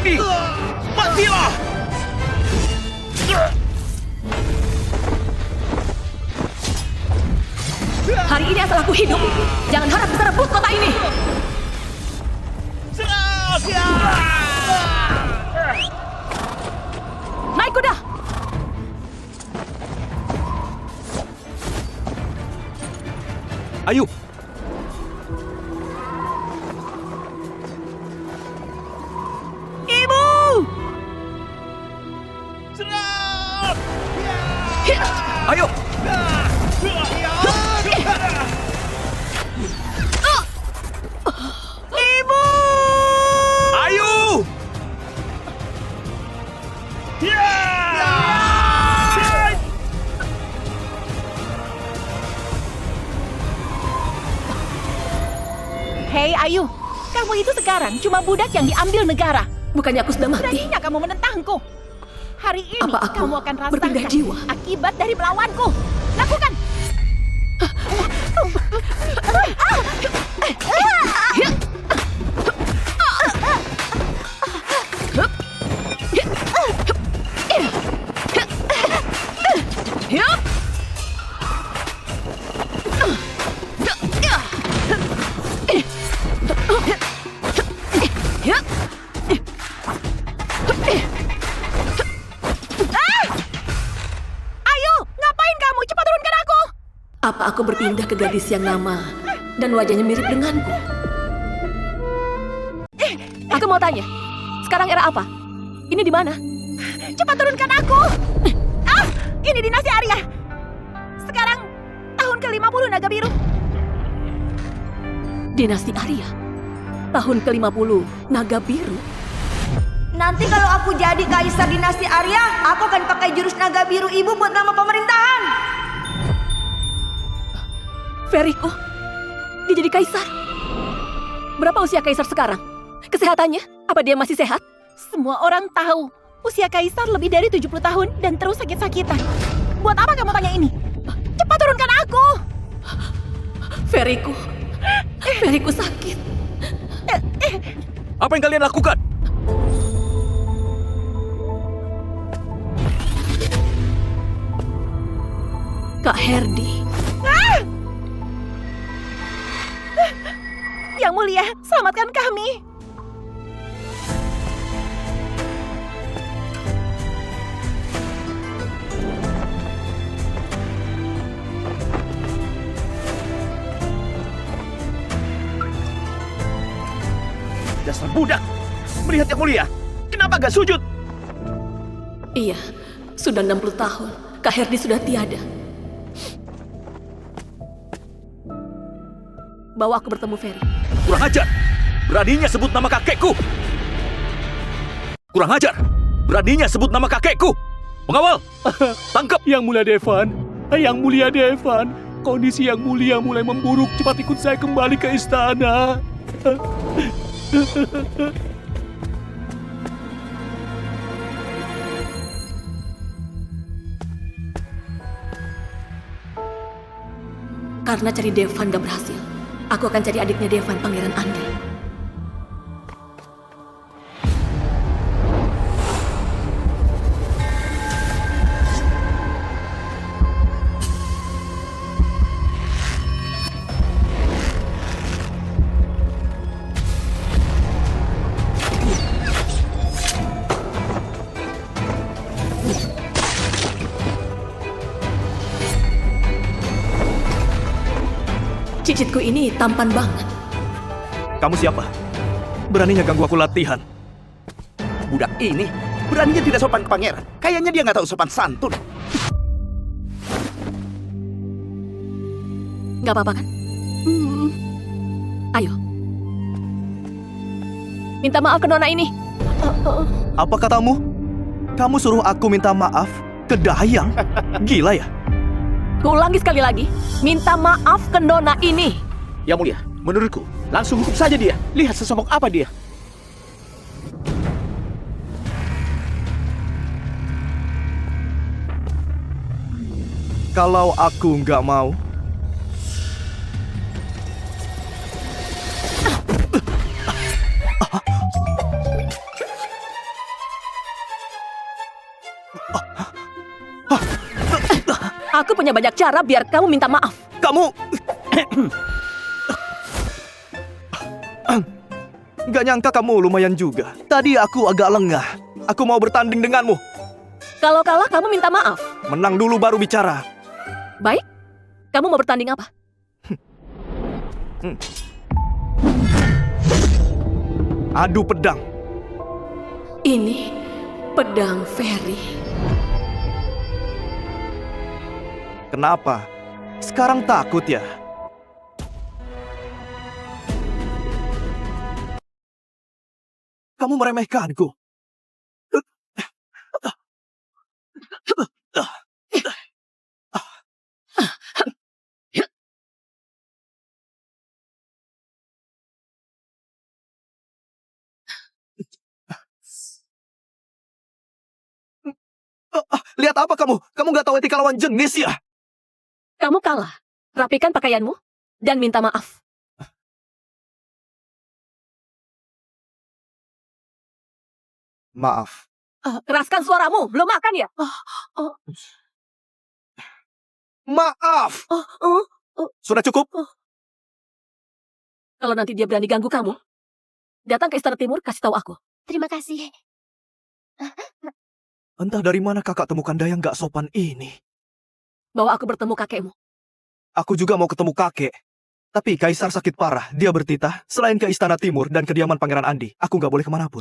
lagi! Matilah! Hari ini asal aku hidup, jangan harap bisa rebut kota ini. Naik kuda! Ayo! Ibu! Ayo! Ibu! Ayo! Hei Ayu, kamu itu sekarang cuma budak yang diambil negara. Bukannya aku sudah mati? Beraninya kamu menentangku. Hari ini Apa aku kamu akan berpindah rasakan jiwa? akibat dari melawanku. Lakukan! Ayo, ngapain kamu? Cepat turunkan aku! Apa aku berpindah ke gadis yang nama dan wajahnya mirip denganku? Aku mau tanya, sekarang era apa? Ini di mana? Cepat turunkan aku! Ini dinasti Arya. Sekarang tahun ke-50 Naga Biru. Dinasti Arya. Tahun ke-50 Naga Biru. Nanti kalau aku jadi kaisar dinasti Arya, aku akan pakai jurus naga biru ibu buat nama pemerintahan. Veriko, dia jadi kaisar. Berapa usia kaisar sekarang? Kesehatannya? Apa dia masih sehat? Semua orang tahu usia kaisar lebih dari 70 tahun dan terus sakit-sakitan. Buat apa kamu tanya ini? Cepat turunkan aku! Veriko, Veriko sakit. Apa yang kalian lakukan? Kak Herdi. Yang mulia, selamatkan kami. Dasar budak! Melihat yang mulia, kenapa gak sujud? Iya, sudah 60 tahun. Kak Herdi sudah tiada. Bawa aku bertemu Ferry. Kurang ajar! Beraninya sebut nama kakekku! Kurang ajar! Beraninya sebut nama kakekku! Pengawal! Tangkap! Yang mulia Devan, Yang mulia Devan, kondisi yang mulia mulai memburuk. Cepat ikut saya kembali ke istana. Karena cari Devan gak berhasil, aku akan cari adiknya Devan, Pangeran Andri. Cicitku ini tampan banget. Kamu siapa? Beraninya ganggu aku latihan? Budak ini beraninya tidak sopan ke pangeran. Kayaknya dia nggak tahu sopan santun. Gak apa-apa kan? Ayo. Minta maaf ke nona ini. Apa katamu? Kamu suruh aku minta maaf ke Dayang? Gila ya? Kuulangi sekali lagi. Minta maaf ke nona ini. Yang mulia, menurutku langsung hukum saja dia. Lihat sesomok apa dia. Kalau aku nggak mau, Aku punya banyak cara biar kamu minta maaf. Kamu... Gak nyangka kamu lumayan juga. Tadi aku agak lengah. Aku mau bertanding denganmu. Kalau kalah, kamu minta maaf. Menang dulu baru bicara. Baik, kamu mau bertanding apa? Adu pedang. Ini pedang Ferry. Kenapa? Sekarang takut ya? Kamu meremehkanku. Lihat apa kamu? Kamu gak tahu etika lawan jenis ya? Kamu kalah. Rapikan pakaianmu dan minta maaf. Maaf. Keraskan suaramu. Belum makan ya? Maaf. Sudah cukup? Kalau nanti dia berani ganggu kamu, datang ke Istana Timur, kasih tahu aku. Terima kasih. Entah dari mana kakak temukan dayang gak sopan ini. Bawa aku bertemu kakekmu. Aku juga mau ketemu kakek. Tapi Kaisar sakit parah. Dia bertitah. Selain ke Istana Timur dan kediaman Pangeran Andi, aku gak boleh kemanapun.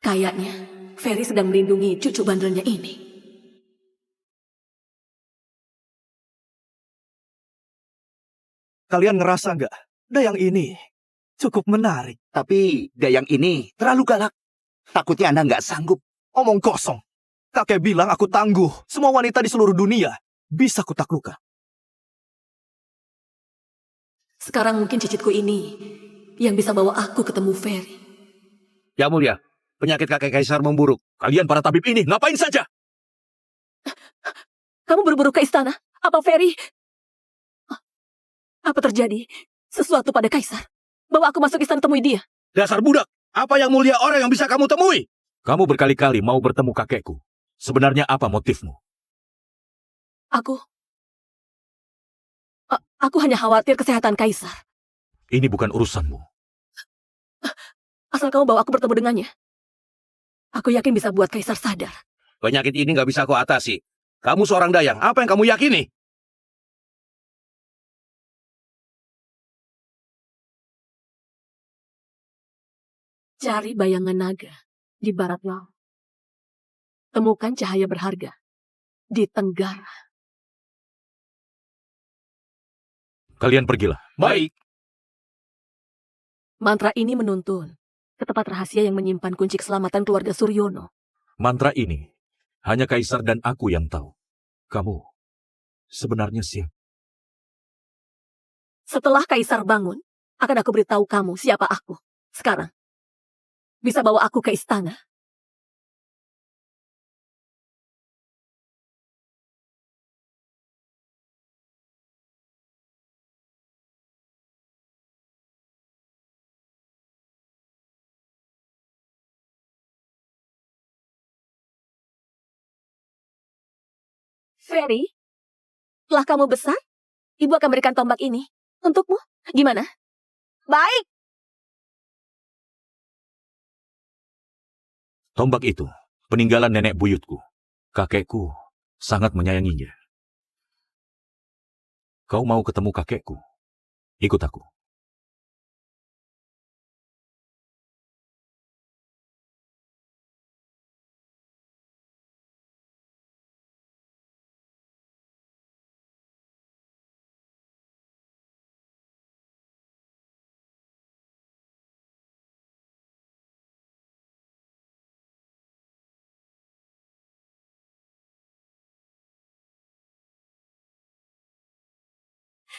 Kayaknya Ferry sedang melindungi cucu bandelnya ini. Kalian ngerasa nggak? Dayang ini cukup menarik. Tapi Dayang ini terlalu galak. Takutnya Anda nggak sanggup. Omong kosong. Kakek bilang aku tangguh. Semua wanita di seluruh dunia bisa kutaklukkan. Sekarang mungkin cicitku ini yang bisa bawa aku ketemu Ferry. Ya mulia, penyakit kakek kaisar memburuk. Kalian para tabib ini ngapain saja? Kamu buru-buru ke istana? Apa Ferry? Apa terjadi? Sesuatu pada Kaisar? Bawa aku masuk istana temui dia. Dasar budak, apa yang mulia orang yang bisa kamu temui? Kamu berkali-kali mau bertemu kakekku. Sebenarnya apa motifmu? Aku hanya khawatir kesehatan Kaisar. Ini bukan urusanmu. Asal kamu bawa aku bertemu dengannya. Aku yakin bisa buat Kaisar sadar. Penyakit ini nggak bisa kau atasi. Kamu seorang dayang, apa yang kamu yakini? Cari bayangan naga di barat laut. Temukan cahaya berharga di tenggara. Kalian pergilah. Baik. Mantra ini menuntun ke tempat rahasia yang menyimpan kunci keselamatan keluarga Suryono. Mantra ini hanya Kaisar dan aku yang tahu. Kamu sebenarnya siapa? Setelah Kaisar bangun, akan aku beritahu kamu siapa aku. Sekarang, bisa bawa aku ke istana? Ferry, setelah kamu besar, ibu akan berikan tombak ini untukmu. Gimana? Baik. Tombak itu peninggalan nenek buyutku. Kakekku sangat menyayanginya. Kau mau ketemu kakekku? Ikut aku.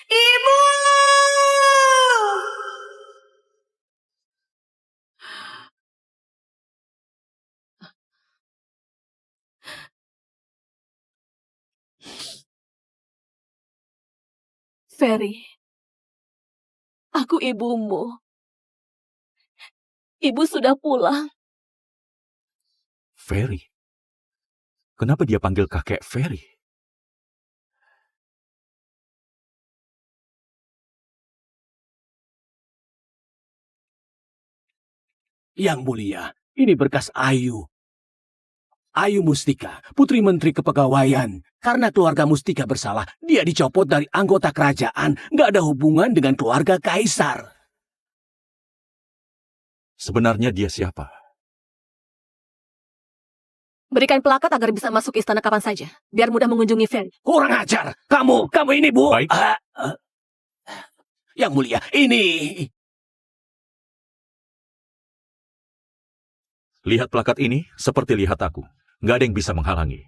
Ibu! Ferry, aku ibumu. Ibu sudah pulang. Ferry? Kenapa dia panggil kakek Ferry? Yang mulia, ini berkas Ayu. Ayu Mustika, Putri Menteri Kepegawaian. Karena keluarga Mustika bersalah, dia dicopot dari anggota kerajaan. Nggak ada hubungan dengan keluarga Kaisar. Sebenarnya dia siapa? Berikan plakat agar bisa masuk istana kapan saja, biar mudah mengunjungi Ferry. Kurang ajar. Kamu ini, Bu. Baik. Yang mulia, ini. Lihat plakat ini seperti lihat aku. Nggak ada yang bisa menghalangi.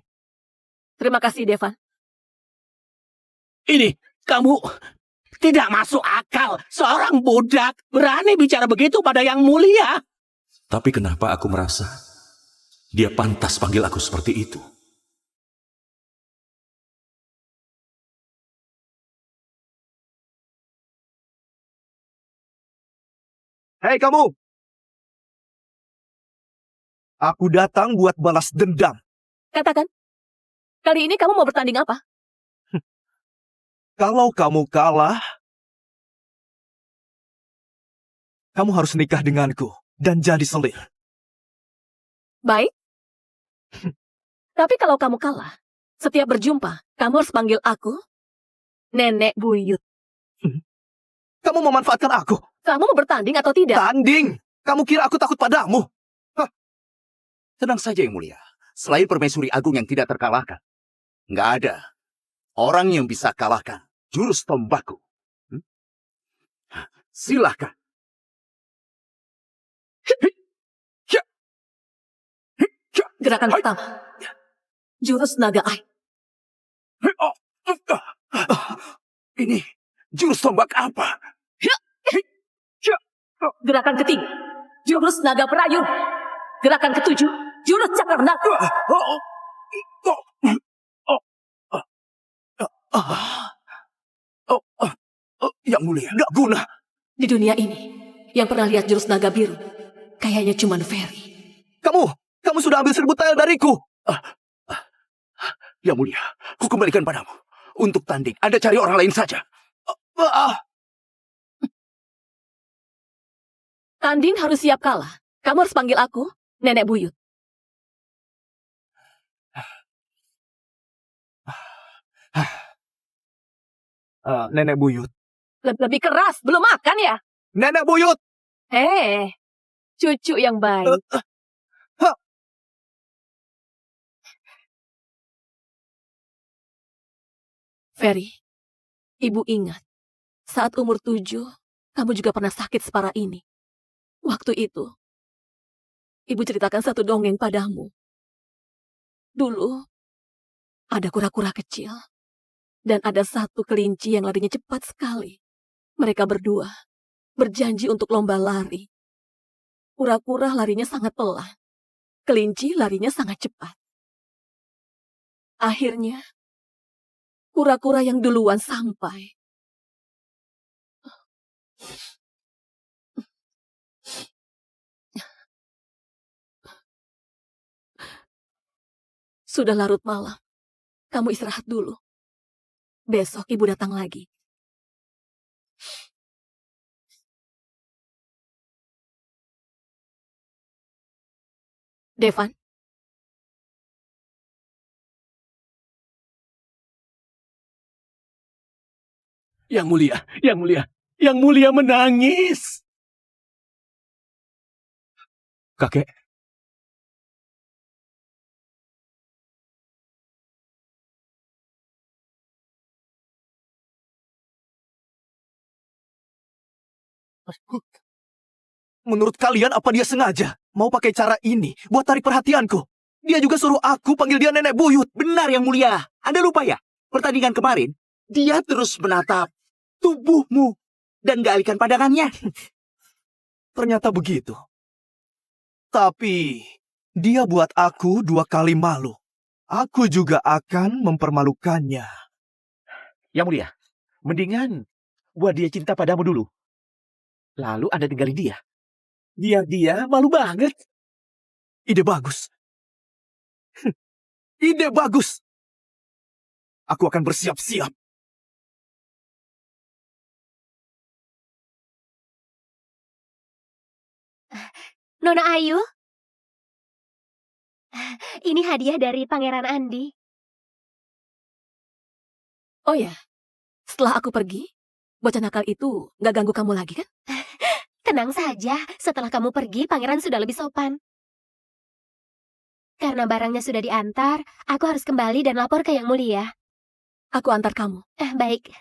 Terima kasih, Devan. Ini, kamu tidak masuk akal. Seorang budak berani bicara begitu pada yang mulia. Tapi kenapa aku merasa dia pantas panggil aku seperti itu? Hei kamu! Aku datang buat balas dendam. Katakan, kali ini kamu mau bertanding apa? Kalau kamu kalah, kamu harus nikah denganku dan jadi selir. Baik. Tapi kalau kamu kalah, setiap berjumpa, kamu harus panggil aku Nenek Buyut. Kamu memanfaatkan aku. Kamu mau bertanding atau tidak? Tanding! Kamu kira aku takut padamu? Tenang saja yang mulia. Selain permaisuri agung yang tidak terkalahkan, nggak ada orang yang bisa kalahkan jurus tombakku. Silakan. Gerakan pertama. Jurus naga air. Ini jurus tombak apa? Gerakan ketiga. Jurus naga perayun. Gerakan ketujuh. Jurus cakar naga. Yang mulia, nggak guna. Di dunia ini, yang pernah lihat jurus naga biru, kayaknya cuma Ferry. Kamu sudah ambil 1000 tael dariku. Yang mulia, ku kembalikan padamu. Untuk tanding, Anda cari orang lain saja. Tanding harus siap kalah. Kamu harus panggil aku Nenek Buyut. Nenek Buyut. Lebih keras, belum makan ya? Nenek Buyut! Cucu yang baik. Ferry, ibu ingat, saat umur 7, kamu juga pernah sakit separah ini. Waktu itu, ibu ceritakan satu dongeng padamu. Dulu, ada kura-kura kecil, dan ada satu kelinci yang larinya cepat sekali. Mereka berdua berjanji untuk lomba lari. Kura-kura larinya sangat pelan, kelinci larinya sangat cepat. Akhirnya, kura-kura yang duluan sampai. Sudah larut malam. Kamu istirahat dulu. Besok ibu datang lagi. Devan, Yang mulia menangis. Kakek, Menurut kalian apa dia sengaja mau pakai cara ini buat tarik perhatianku? Dia juga suruh aku panggil dia Nenek Buyut. Benar yang mulia. Anda lupa ya? Pertandingan kemarin, dia terus menatap tubuhmu dan gak alihkan pandangannya. Ternyata begitu. Tapi dia buat aku 2 kali malu. Aku juga akan mempermalukannya. Yang mulia, mendingan buat dia cinta padamu dulu. Lalu Anda tinggalin dia. Biar dia malu banget. Ide bagus. Ide bagus. Aku akan bersiap-siap. Nona Ayu, ini hadiah dari Pangeran Andi. Oh ya, setelah aku pergi, bocah nakal itu nggak ganggu kamu lagi kan? Tenang saja, setelah kamu pergi, Pangeran sudah lebih sopan. Karena barangnya sudah diantar, aku harus kembali dan lapor ke Yang Mulia. Aku antar kamu. Baik.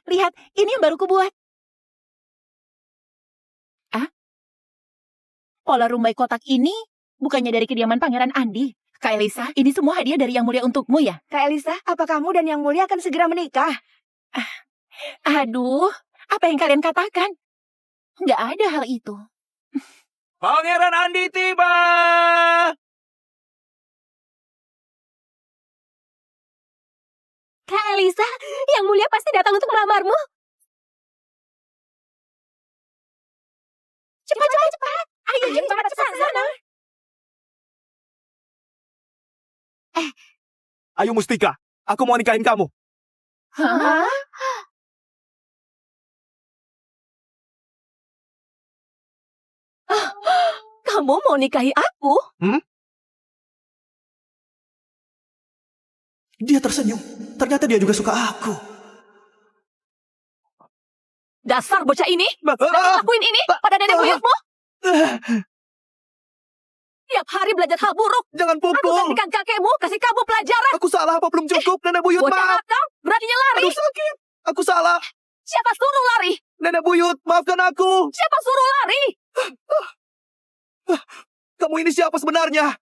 Lihat, ini yang baru kubuat. Pola rumbai kotak ini bukannya dari kediaman Pangeran Andi. Kak Elisa, ini semua hadiah dari Yang Mulia untukmu ya? Kak Elisa, apa kamu dan Yang Mulia akan segera menikah? Aduh, apa yang kalian katakan? Nggak ada hal itu. Pangeran Andi tiba! Kak Elisa, Yang Mulia pasti datang untuk melamarmu. Cepat. Ayo, cepat ke sana. Ayo Mustika, aku mau nikahin kamu. Hah? Kamu mau nikahi aku? Dia tersenyum. Ternyata dia juga suka aku. Dasar bocah ini, lakuin ini pada nenek buyutmu. Tiap hari belajar hal buruk. Jangan Aku pukul. gantikan kakekmu, kasih kamu pelajaran. Aku salah apa belum cukup, Nenek Buyut, Bocah maaf. nakal, beraninya lari. Aduh sakit. Aku salah. Siapa suruh lari? Nenek Buyut, maafkan aku. Siapa suruh lari? Kamu ini siapa sebenarnya?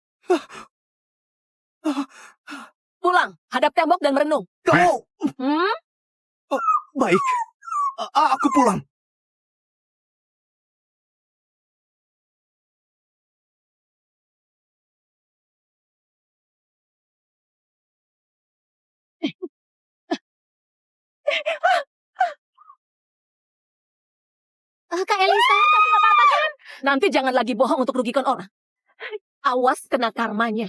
Pulang, hadap tembok dan merenung. Kamu. Hmm? Baik. Aku pulang. Kak Elisa, kamu nggak apa-apa kan? Nanti jangan lagi bohong untuk rugikan orang. Awas kena karmanya.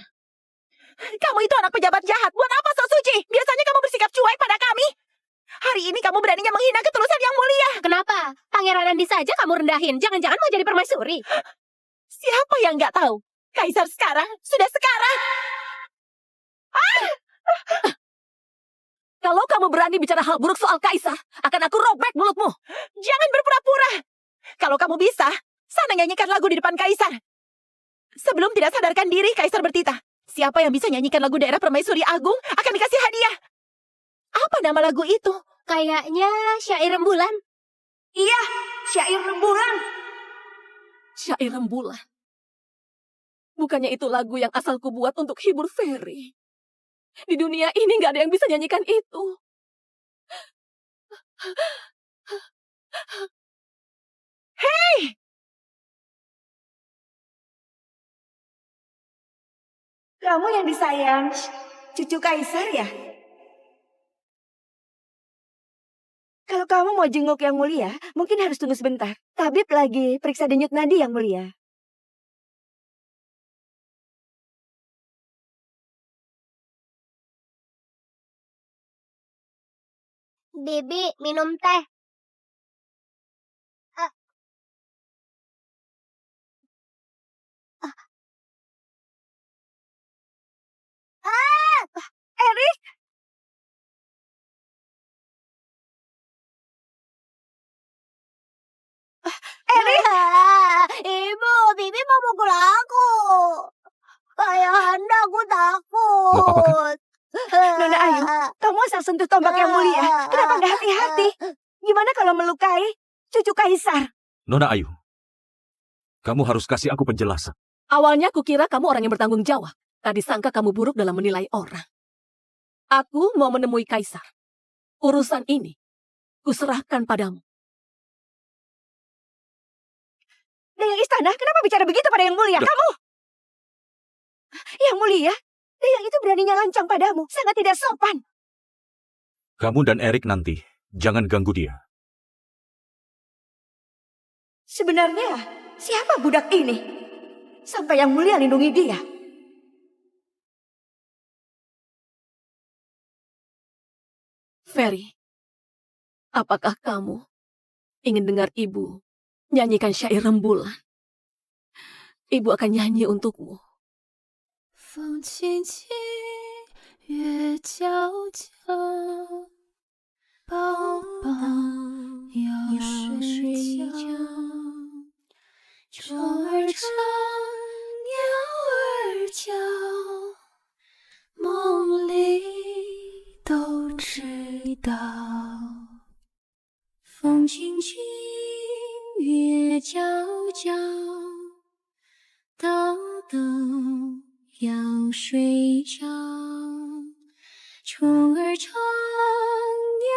Kamu itu anak pejabat jahat. Buat apa sok suci? Biasanya kamu bersikap cuek pada kami. Hari ini kamu beraninya menghina ketulusan Yang Mulia. Kenapa? Pangeran Andi saja kamu rendahin. Jangan-jangan mau jadi permaisuri. Siapa yang nggak tahu? Kaisar sekarang sudah sekarang. Kalau kamu berani bicara hal buruk soal Kaisar, akan aku robek mulutmu. Jangan berpura-pura. Kalau kamu bisa, sana nyanyikan lagu di depan Kaisar. Sebelum tidak sadarkan diri, Kaisar bertitah. Siapa yang bisa nyanyikan lagu daerah Permaisuri Agung akan dikasih hadiah. Apa nama lagu itu? Kayaknya syair rembulan. Iya, syair rembulan. Syair rembulan. Bukannya itu lagu yang asal ku buat untuk hibur Ferry. Di dunia ini nggak ada yang bisa nyanyikan itu. Hei! Kamu yang disayang, cucu Kaisar ya? Kalau kamu mau jenguk Yang Mulia, mungkin harus tunggu sebentar. Tabib lagi periksa denyut nadi Yang Mulia. Bibi, minum teh. Erik, Ibu, Bibi mau pukul aku. Ayahanda, aku takut. Nggak apa-apa kan? Nona Ayu, kamu asal sentuh tombak Yang Mulia. Kenapa nggak hati-hati? Gimana kalau melukai cucu Kaisar? Nona Ayu, kamu harus kasih aku penjelasan. Awalnya aku kira kamu orang yang bertanggung jawab. Tadi sangka kamu buruk dalam menilai orang. Aku mau menemui Kaisar. Urusan ini, kuserahkan padamu. Dayang Istana, kenapa bicara begitu pada Yang Mulia? Kamu! Yang Mulia, Dayang itu beraninya lancang padamu. Sangat tidak sopan. Kamu dan Erik nanti, jangan ganggu dia. Sebenarnya, siapa budak ini? Sampai Yang Mulia lindungi dia. Ferry, apakah kamu ingin dengar ibu Nyanyikan syair rembulan. Ibu akan nyanyi untukmu. 风轻轻，月皎皎，抱抱要睡觉。虫儿唱，鸟儿叫，梦里都知道。风轻轻，月皎皎，豆豆要睡觉。虫儿唱，鸟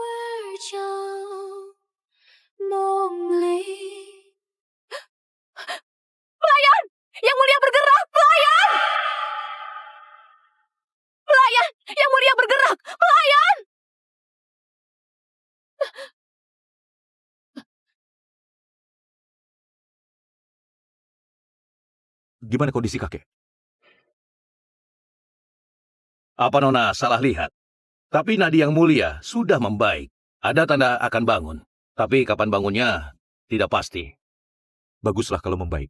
儿叫，梦里。 Yang mulia bergerak, pelayan! Pelayan, yang mulia bergerak, pelayan! Gimana kondisi kakek? Apa Nona salah lihat? Tapi nadi yang mulia sudah membaik. Ada tanda akan bangun. Tapi kapan bangunnya tidak pasti. Baguslah kalau membaik.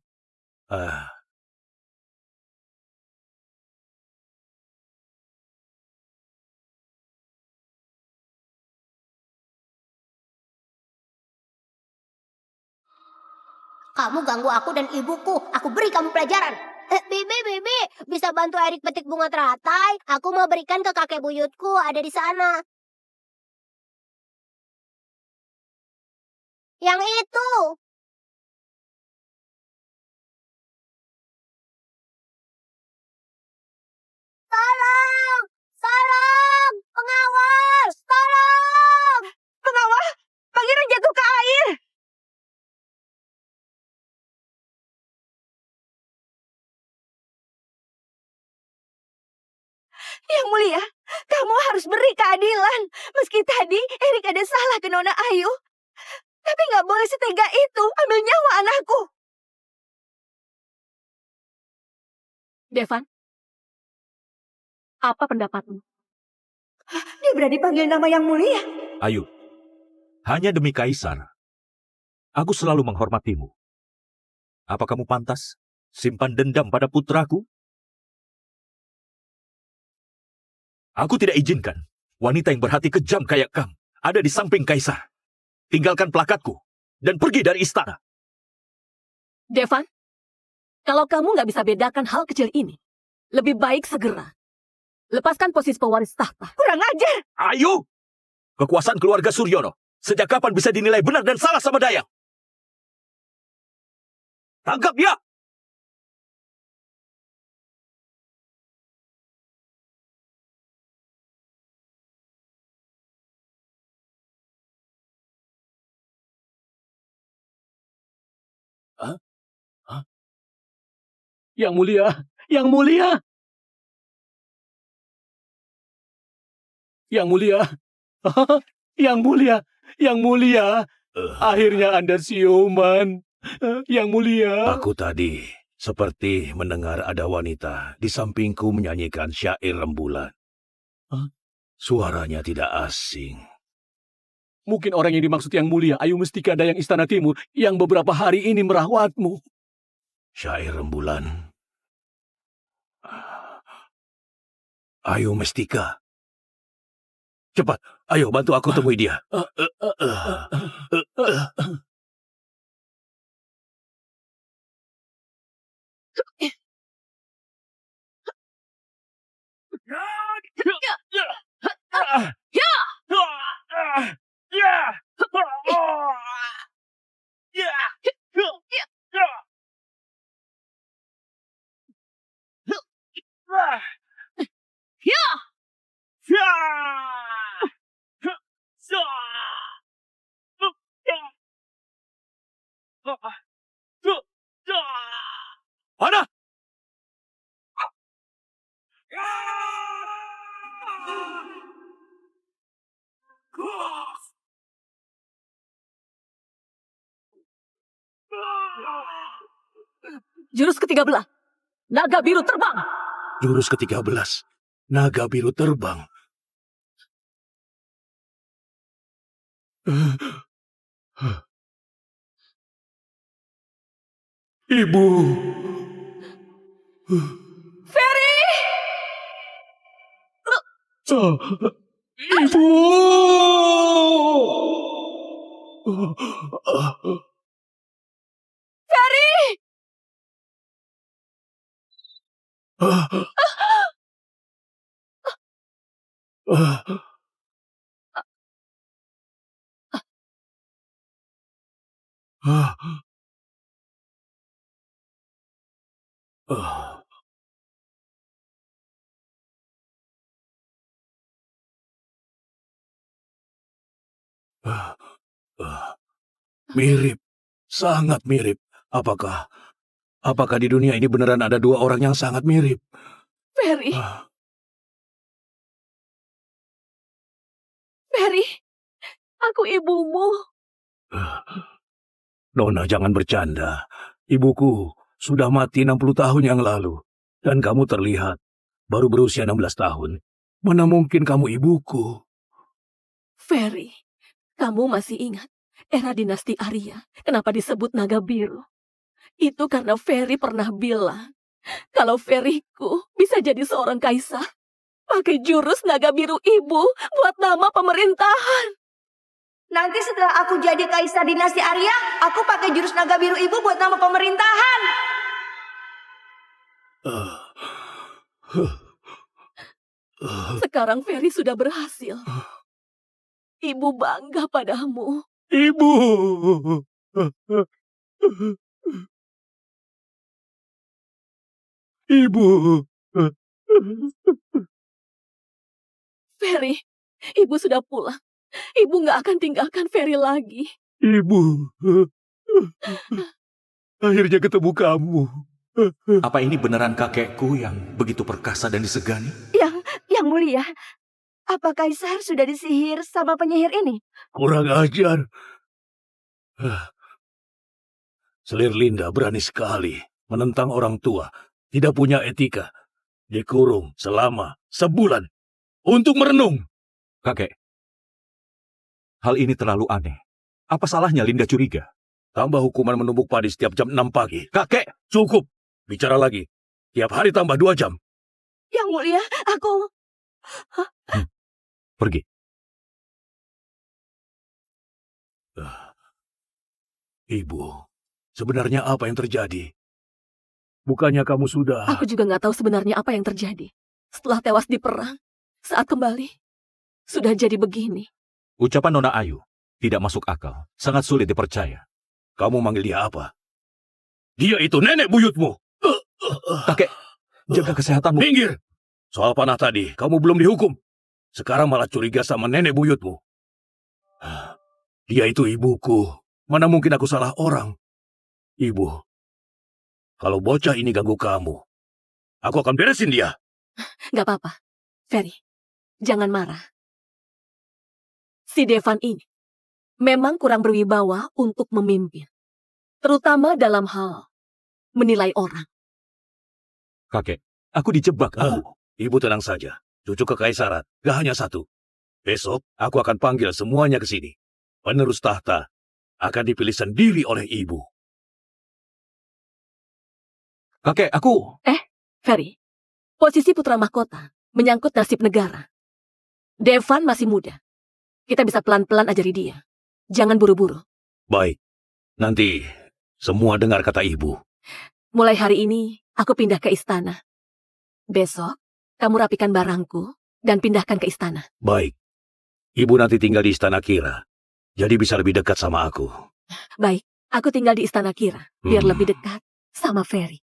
Kamu ganggu aku dan ibuku. Aku beri kamu pelajaran. Bibi, bisa bantu Erik petik bunga teratai? Aku mau berikan ke kakek buyutku, ada di sana. Yang itu. Tolong! Tolong! Pengawas! Tolong! Pengawas, pangeran jatuh ke air. Yang mulia, kamu harus beri keadilan. Meski tadi Erik ada salah ke Nona Ayu, tapi nggak boleh setega itu ambil nyawa anakku. Devan, apa pendapatmu? Dia berani panggil nama yang mulia. Ayu, hanya demi kaisar. Aku selalu menghormatimu. Apa kamu pantas simpan dendam pada putraku? Aku tidak izinkan wanita yang berhati kejam kayak kamu ada di samping kaisar. Tinggalkan plakatku dan pergi dari istana. Devan, kalau kamu nggak bisa bedakan hal kecil ini, lebih baik segera lepaskan posisi pewaris tahta. Kurang ajar. Ayu! Kekuasaan keluarga Suryono sejak kapan bisa dinilai benar dan salah sama Dayang? Tangkap dia! Yang mulia, yang mulia. Yang mulia. Yang mulia, yang mulia. Akhirnya Anda siuman. Yang mulia. Aku tadi seperti mendengar ada wanita di sampingku menyanyikan syair rembulan. Suaranya tidak asing. Mungkin orang yang dimaksud yang mulia, Ayu Mustika Dayang Istana Timur, yang beberapa hari ini merawatmu. Syair rembulan. Ayu Mustika. Cepat, ayo bantu aku temui dia. Mana? Jurus ke-13, naga biru terbang. Jurus ke-13, naga biru terbang. Ibu. Ferry! Ibu. Ferry! Mirip, sangat mirip. Apakah di dunia ini beneran ada dua orang yang sangat mirip? Ferry! Ferry! Aku ibumu. Nona, jangan bercanda. Ibuku sudah mati 60 tahun yang lalu. Dan kamu terlihat baru berusia 16 tahun. Mana mungkin kamu ibuku? Ferry, kamu masih ingat era dinasti Arya kenapa disebut naga biru? Itu karena Ferry pernah bilang kalau Ferryku bisa jadi seorang kaisar pakai jurus naga biru ibu buat nama pemerintahan. Nanti setelah aku jadi kaisar dinasti Arya, aku pakai jurus naga biru ibu buat nama pemerintahan. Sekarang Ferry sudah berhasil. Ibu bangga padamu. Ibu! Ibu! Ferry, ibu sudah pulang. Ibu nggak akan tinggalkan Ferry lagi. Ibu! Akhirnya ketemu kamu. Apa ini beneran kakekku yang begitu perkasa dan disegani? Yang mulia, apa kaisar sudah disihir sama penyihir ini? Kurang ajar. Selir Linda berani sekali menentang orang tua. Tidak punya etika. Dikurung selama sebulan. Untuk merenung. Kakek, hal ini terlalu aneh. Apa salahnya Linda curiga? Tambah hukuman menumbuk padi setiap jam 6 pagi. Kakek, cukup. Bicara lagi. Tiap hari tambah 2 jam. Yang mulia, aku... Pergi. Ibu, sebenarnya apa yang terjadi? Bukannya kamu sudah... Aku juga nggak tahu sebenarnya apa yang terjadi. Setelah tewas di perang, saat kembali, sudah jadi begini. Ucapan Nona Ayu tidak masuk akal. Sangat sulit dipercaya. Kamu manggil dia apa? Dia itu nenek buyutmu. Kakek, jaga kesehatanmu. Minggir! Soal panah tadi, kamu belum dihukum. Sekarang malah curiga sama nenek buyutmu. Dia itu ibuku. Mana mungkin aku salah orang? Ibu, kalau bocah ini ganggu kamu, aku akan beresin dia. Gak apa-apa. Ferry, jangan marah. Si Devan ini memang kurang berwibawa untuk memimpin. Terutama dalam hal menilai orang. Kakek, aku dijebak. Ibu tenang saja. Cucu kekaisaran, gak hanya satu. Besok, aku akan panggil semuanya ke sini. Penerus tahta akan dipilih sendiri oleh ibu. Kakek, aku... Ferry, posisi putra mahkota menyangkut nasib negara. Devan masih muda. Kita bisa pelan-pelan ajari dia. Jangan buru-buru. Baik, nanti semua dengar kata ibu. Mulai hari ini, aku pindah ke istana. Besok, kamu rapikan barangku dan pindahkan ke istana. Baik, ibu nanti tinggal di istana Kira. Jadi bisa lebih dekat sama aku. Baik, aku tinggal di istana Kira, biar lebih dekat sama Ferry.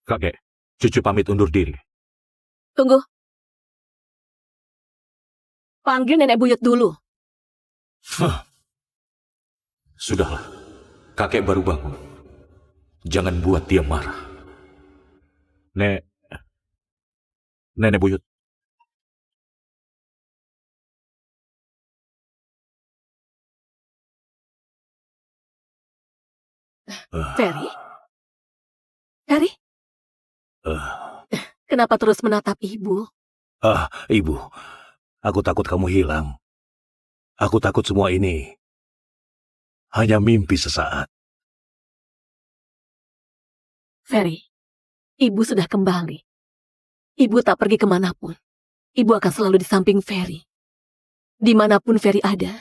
Kakek, cucu pamit undur diri. Tunggu. Panggil nenek buyut dulu. Sudahlah, kakek baru bangun. Jangan buat dia marah. Nenek buyut. Ferry? Ferry? Kenapa terus menatap ibu? Ibu, aku takut kamu hilang. Aku takut semua ini hanya mimpi sesaat. Ferry, ibu sudah kembali. Ibu tak pergi kemanapun. Ibu akan selalu di samping Ferry. Dimanapun Ferry ada,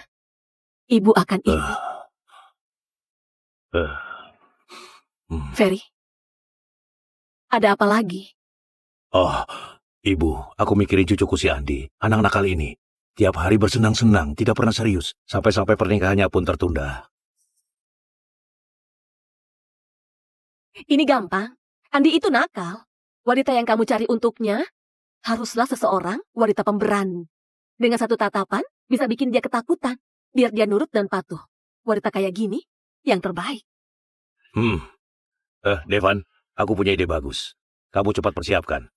ibu akan ikut. Ferry, ada apa lagi? Oh, Ibu, aku mikirin cucuku si Andi, anak nakal ini. Tiap hari bersenang-senang, tidak pernah serius. Sampai-sampai pernikahannya pun tertunda. Ini gampang. Andi itu nakal. Wanita yang kamu cari untuknya haruslah seseorang wanita pemberani. Dengan satu tatapan bisa bikin dia ketakutan, biar dia nurut dan patuh. Wanita kayak gini yang terbaik. Devan, aku punya ide bagus. Kamu cepat persiapkan.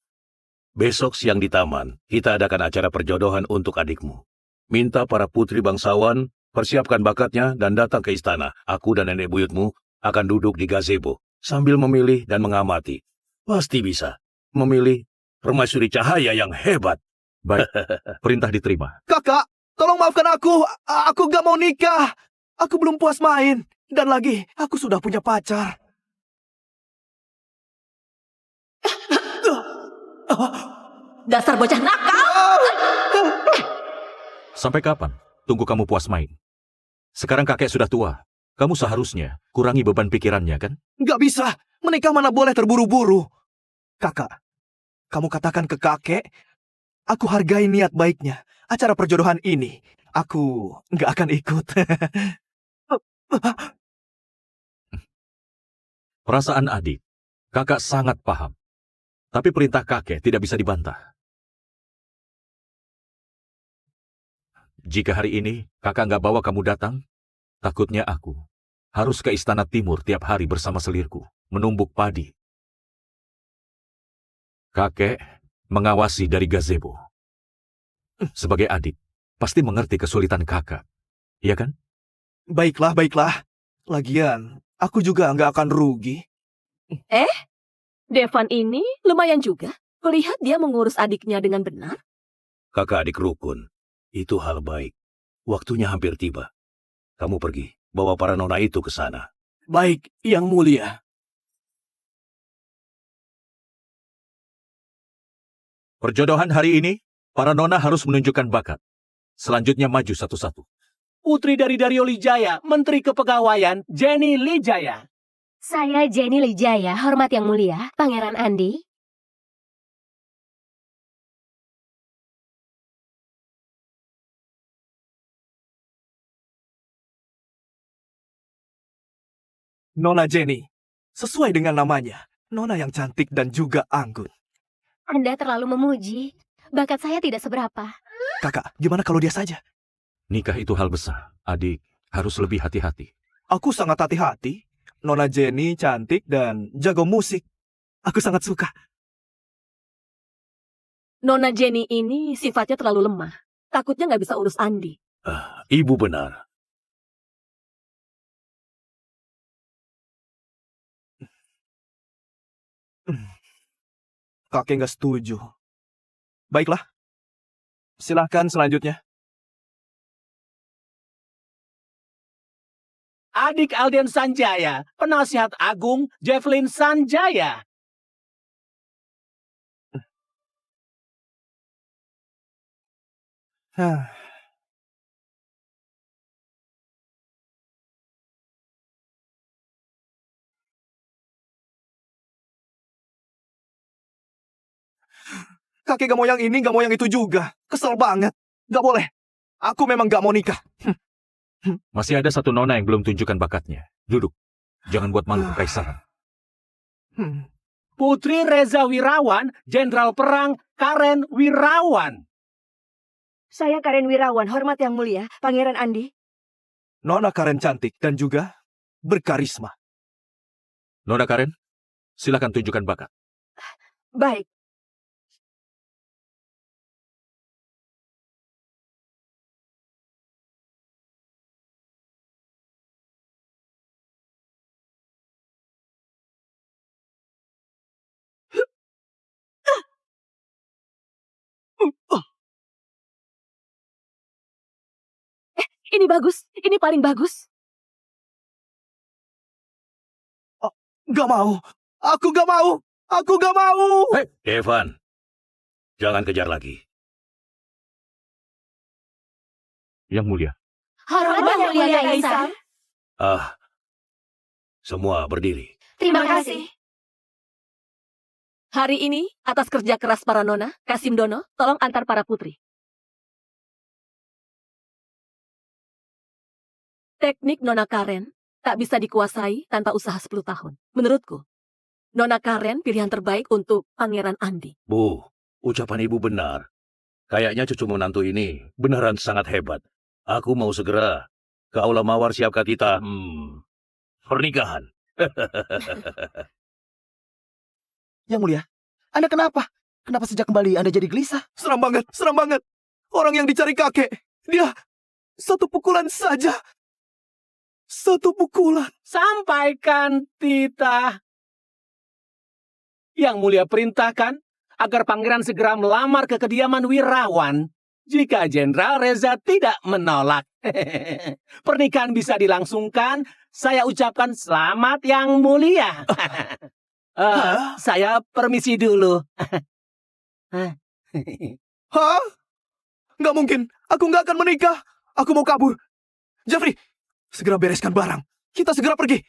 Besok siang di taman, kita adakan acara perjodohan untuk adikmu. Minta para putri bangsawan persiapkan bakatnya dan datang ke istana. Aku dan nenek buyutmu akan duduk di gazebo sambil memilih dan mengamati. Pasti bisa memilih permaisuri cahaya yang hebat. Baik, perintah diterima. Kakak, tolong maafkan aku. Aku gak mau nikah. Aku belum puas main. Dan lagi, aku sudah punya pacar. Dasar bocah nakal! Sampai kapan? Tunggu kamu puas main. Sekarang kakek sudah tua. Kamu seharusnya kurangi beban pikirannya, kan? Gak bisa. Menikah mana boleh terburu-buru. Kakak, kamu katakan ke kakek, aku hargai niat baiknya. Acara perjodohan ini, aku gak akan ikut. Perasaan adik, kakak sangat paham. Tapi perintah kakek tidak bisa dibantah. Jika hari ini kakak nggak bawa kamu datang, takutnya aku harus ke Istana Timur tiap hari bersama selirku, menumbuk padi. Kakek mengawasi dari gazebo. Sebagai adik, pasti mengerti kesulitan kakak, iya kan? Baiklah, baiklah. Lagian, aku juga nggak akan rugi. Devan ini lumayan juga. Kulihat dia mengurus adiknya dengan benar. Kakak adik rukun, itu hal baik. Waktunya hampir tiba. Kamu pergi, bawa para nona itu ke sana. Baik, Yang Mulia. Perjodohan hari ini, para nona harus menunjukkan bakat. Selanjutnya maju satu-satu. Putri dari Dario Lijaya, Menteri Kepegawaian, Jenny Lijaya. Saya Jenny Lijaya, hormat Yang Mulia, Pangeran Andi. Nona Jenny, sesuai dengan namanya, Nona yang cantik dan juga anggun. Anda terlalu memuji. Bakat saya tidak seberapa. Kakak, gimana kalau dia saja? Nikah itu hal besar. Adik harus lebih hati-hati. Aku sangat hati-hati. Nona Jenny cantik dan jago musik. Aku sangat suka. Nona Jenny ini sifatnya terlalu lemah. Takutnya nggak bisa urus Andi. Ibu benar. Kakek nggak setuju. Baiklah. Silahkan selanjutnya. Adik Alden Sanjaya, Penasihat Agung Javelin Sanjaya. Kakek gak mau yang ini, gak mau yang itu juga. Kesel banget. Gak boleh. Aku memang gak mau nikah. Masih ada satu nona yang belum tunjukkan bakatnya. Duduk. Jangan buat malu kekaisaran. Putri Reza Wirawan, Jenderal Perang Karen Wirawan. Saya Karen Wirawan, hormat Yang Mulia, Pangeran Andi. Nona Karen cantik dan juga berkarisma. Nona Karen, silakan tunjukkan bakat. Baik. Ini bagus, ini paling bagus. Gak mau. Aku gak mau! Aku gak mau! Hei, Evan. Jangan kejar lagi. Yang Mulia. Hormat yang mulia Kaisar. Semua berdiri. Terima kasih. Hari ini, atas kerja keras para nona, Kasim Dono, tolong antar para putri. Teknik Nona Karen tak bisa dikuasai tanpa usaha 10 tahun. Menurutku, Nona Karen pilihan terbaik untuk Pangeran Andi. Bu, ucapan ibu benar. Kayaknya cucu menantu ini beneran sangat hebat. Aku mau segera ke Aula Mawar siapkan kita pernikahan. Yang Mulia, Anda kenapa? Kenapa sejak kembali Anda jadi gelisah? Seram banget, seram banget. Orang yang dicari kakek, dia 1 pukulan saja. 1 pukulan. Sampaikan, Tita. Yang Mulia perintahkan agar pangeran segera melamar ke kediaman Wirawan. Jika Jenderal Reza tidak menolak. Pernikahan bisa dilangsungkan. Saya ucapkan selamat Yang Mulia. Saya permisi dulu. Hah? Nggak mungkin. Aku nggak akan menikah. Aku mau kabur. Jeffrey, segera bereskan barang. Kita segera pergi.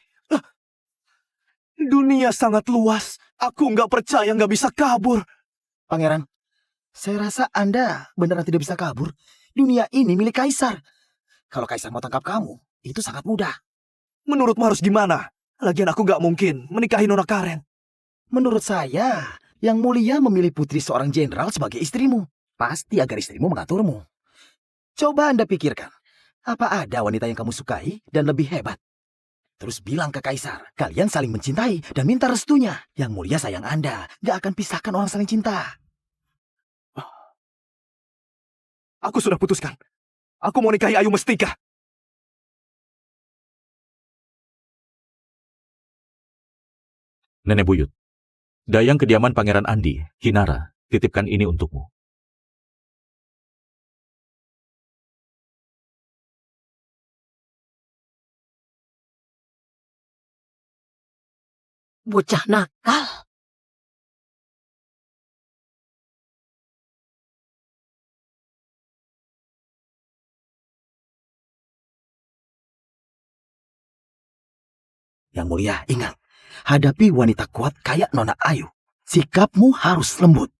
Dunia sangat luas. Aku nggak percaya nggak bisa kabur. Pangeran, saya rasa Anda beneran tidak bisa kabur. Dunia ini milik Kaisar. Kalau Kaisar mau tangkap kamu, itu sangat mudah. Menurutmu harus gimana? Lagian aku nggak mungkin menikahi Nona Karen. Menurut saya, Yang Mulia memilih putri seorang jenderal sebagai istrimu. Pasti agar istrimu mengaturmu. Coba Anda pikirkan, apa ada wanita yang kamu sukai dan lebih hebat? Terus bilang ke Kaisar, kalian saling mencintai dan minta restunya. Yang Mulia sayang Anda, gak akan pisahkan orang saling cinta. Aku sudah putuskan. Aku mau nikahi Ayu Mestika. Nenek buyut. Dayang kediaman Pangeran Andi, Hinara, titipkan ini untukmu. Bocah nakal. Yang Mulia, ingat. Hadapi wanita kuat kayak Nona Ayu. Sikapmu harus lembut.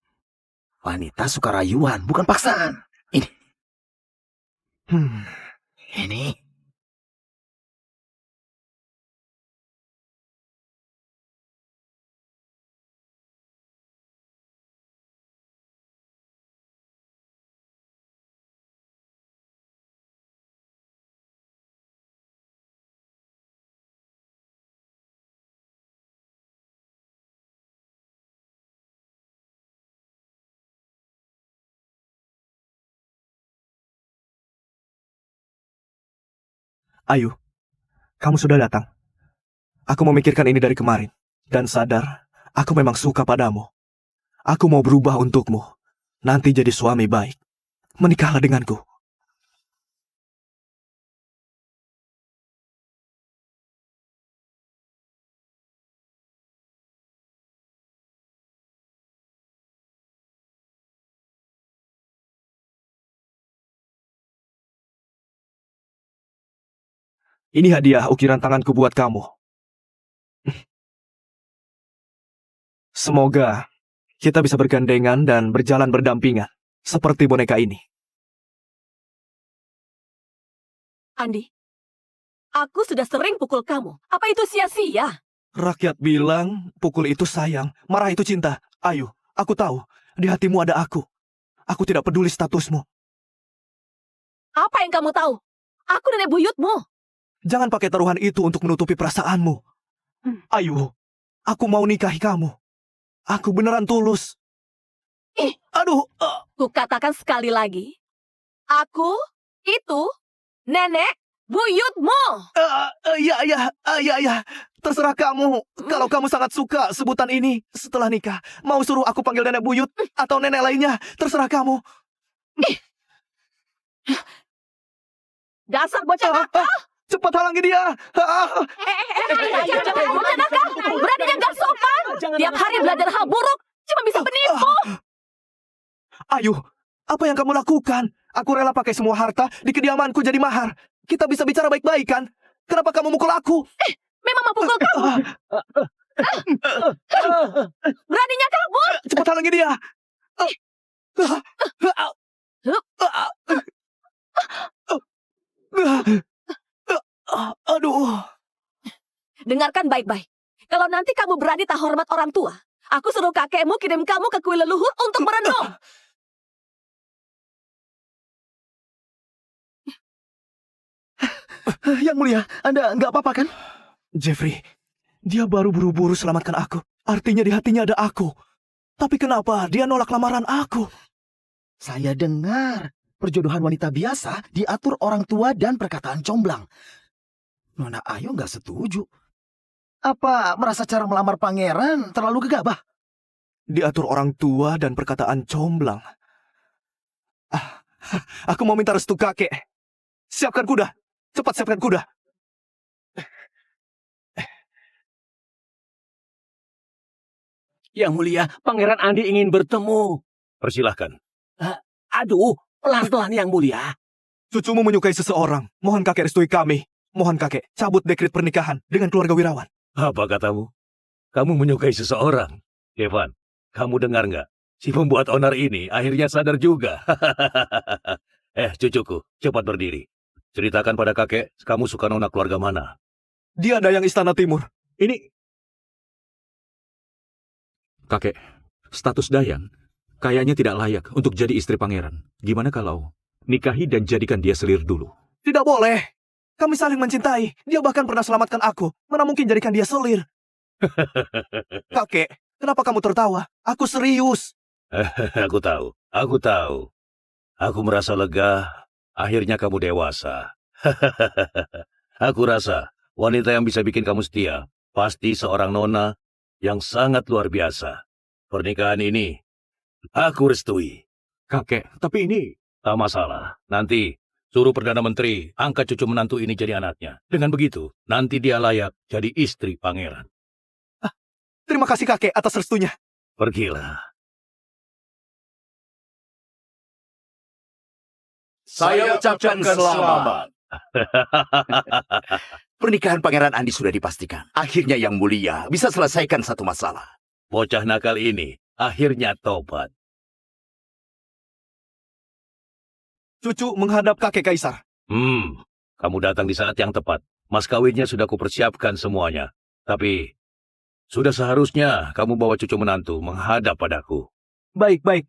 Wanita suka rayuan, bukan paksaan. Ini. Ini. Ayu, kamu sudah datang. Aku memikirkan ini dari kemarin. Dan sadar, aku memang suka padamu. Aku mau berubah untukmu. Nanti jadi suami baik. Menikahlah denganku. Ini hadiah ukiran tanganku buat kamu. Semoga kita bisa bergandengan dan berjalan berdampingan. Seperti boneka ini. Andi, aku sudah sering pukul kamu. Apa itu sia-sia? Rakyat bilang pukul itu sayang, marah itu cinta. Ayu, aku tahu. Di hatimu ada aku. Aku tidak peduli statusmu. Apa yang kamu tahu? Aku nenek buyutmu. Jangan pakai taruhan itu untuk menutupi perasaanmu. Ayu, aku mau nikahi kamu. Aku beneran tulus. Aduh. Kukatakan sekali lagi. Aku itu nenek buyutmu. Ya. Terserah kamu. Kalau kamu sangat suka sebutan ini setelah nikah. Mau suruh aku panggil nenek buyut atau nenek lainnya. Terserah kamu. Dasar bocah nakal. Cepat halangi dia. Bocah nakal. Beraninya gak sopan. Tiap hari belajar hal buruk, cuma bisa menipu. Ayu, apa yang kamu lakukan? Aku rela pakai semua harta di kediamanku jadi mahar. Kita bisa bicara baik-baik kan? Kenapa kamu mukul aku? Memang mau pukul kamu. Beraninya kabur. Cepat halangi dia. Aduh. Dengarkan baik-baik. Kalau nanti kamu berani tak hormat orang tua, aku suruh kakekmu kirim kamu ke kuil leluhur untuk merenung. Yang mulia, Anda nggak apa-apa kan? Jeffrey, dia baru buru-buru selamatkan aku. Artinya di hatinya ada aku. Tapi kenapa dia nolak lamaran aku? Saya dengar perjodohan wanita biasa diatur orang tua dan perkataan comblang. Nona Ayu nggak setuju. Apa merasa cara melamar pangeran terlalu gegabah? Diatur orang tua dan perkataan comblang. Aku mau minta restu kakek. Siapkan kuda. Cepat siapkan kuda. Yang mulia, Pangeran Andi ingin bertemu. Persilahkan. Aduh, pelan-pelan yang mulia. Cucumu menyukai seseorang. Mohon kakek restui kami. Mohon kakek cabut dekret pernikahan dengan keluarga Wirawan. Apa katamu? Kamu menyukai seseorang? Evan, kamu dengar nggak? Si pembuat onar ini akhirnya sadar juga. Cucuku, cepat berdiri. Ceritakan pada kakek, kamu suka nona keluarga mana? Dia Dayang Istana Timur. Ini... Kakek, status Dayang kayaknya tidak layak untuk jadi istri pangeran. Gimana kalau nikahi dan jadikan dia selir dulu? Tidak boleh. Kami saling mencintai. Dia bahkan pernah selamatkan aku. Mana mungkin jadikan dia selir? Kakek, kenapa kamu tertawa? Aku serius. Aku tahu. Aku merasa lega. Akhirnya kamu dewasa. Aku rasa wanita yang bisa bikin kamu setia pasti seorang nona yang sangat luar biasa. Pernikahan ini aku restui. Kakek, tapi ini... Tak masalah. Nanti suruh Perdana Menteri angkat cucu menantu ini jadi anaknya. Dengan begitu, nanti dia layak jadi istri pangeran. Terima kasih kakek atas restunya. Pergilah. Saya ucapkan selamat. Pernikahan Pangeran Andi sudah dipastikan. Akhirnya Yang Mulia bisa selesaikan satu masalah. Bocah nakal ini akhirnya tobat. Cucu menghadap kakek Kaisar. Kamu datang di saat yang tepat. Mas kawinnya sudah kupersiapkan semuanya. Tapi, sudah seharusnya kamu bawa cucu menantu menghadap padaku. Baik, baik.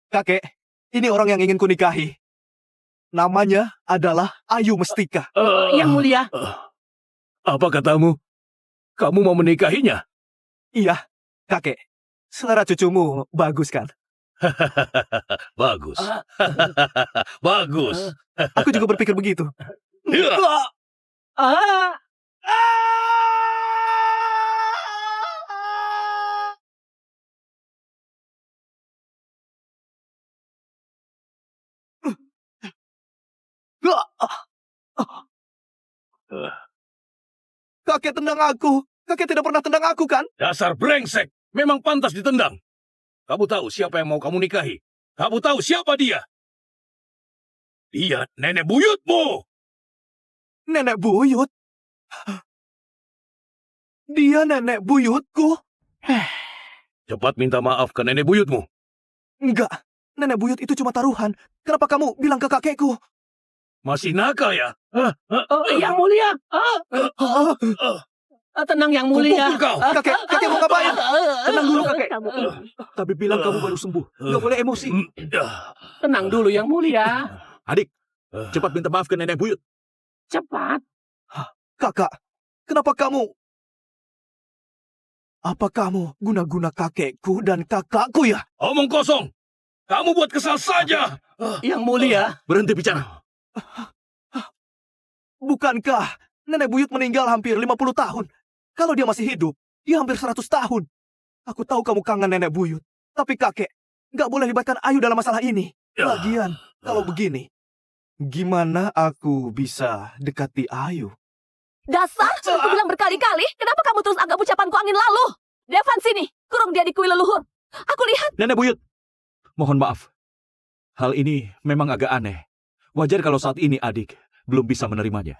Kakek, ini orang yang ingin kunikahi. Namanya adalah Ayu Mestika. Yang mulia. Apa katamu? Kamu mau menikahinya? Iya, kakek. Selera cucumu bagus kan? Bagus. Bagus. Aku juga berpikir begitu. Kakek tendang aku. Kakek tidak pernah tendang aku kan? Dasar brengsek. Memang pantas ditendang. Kamu tahu siapa yang mau kamu nikahi? Kamu tahu siapa dia? Dia nenek buyutmu. Nenek buyut? Dia nenek buyutku? Cepat minta maaf ke nenek buyutmu. Enggak. Nenek buyut itu cuma taruhan. Kenapa kamu bilang ke kakekku? Masih nakal ya? Yang mulia. Tenang Yang mulia. Kupukul kau. Kakek mau ngapain? Tenang dulu kakek. Kamu. Tapi bilang kamu baru sembuh. Nggak boleh emosi. Tenang dulu Yang mulia. Adik, cepat minta maaf ke nenek buyut. Cepat. Kakak, kenapa kamu? Apa kamu guna-guna kakekku dan kakakku ya? Omong kosong. Kamu buat kesal saja. Yang mulia. Berhenti bicara. Bukankah nenek buyut meninggal hampir 50 tahun? Kalau dia masih hidup, dia hampir 100 tahun. Aku tahu kamu kangen nenek buyut. Tapi kakek, nggak boleh libatkan Ayu dalam masalah ini. Lagian, kalau begini, Gimana aku bisa dekati Ayu? Dasar, aku bilang berkali-kali, kenapa kamu terus anggap ucapanku angin lalu? Devan sini, kurung dia di kuil leluhur. Aku lihat. Nenek buyut, mohon maaf. Hal ini memang agak aneh. Wajar kalau saat ini adik belum bisa menerimanya.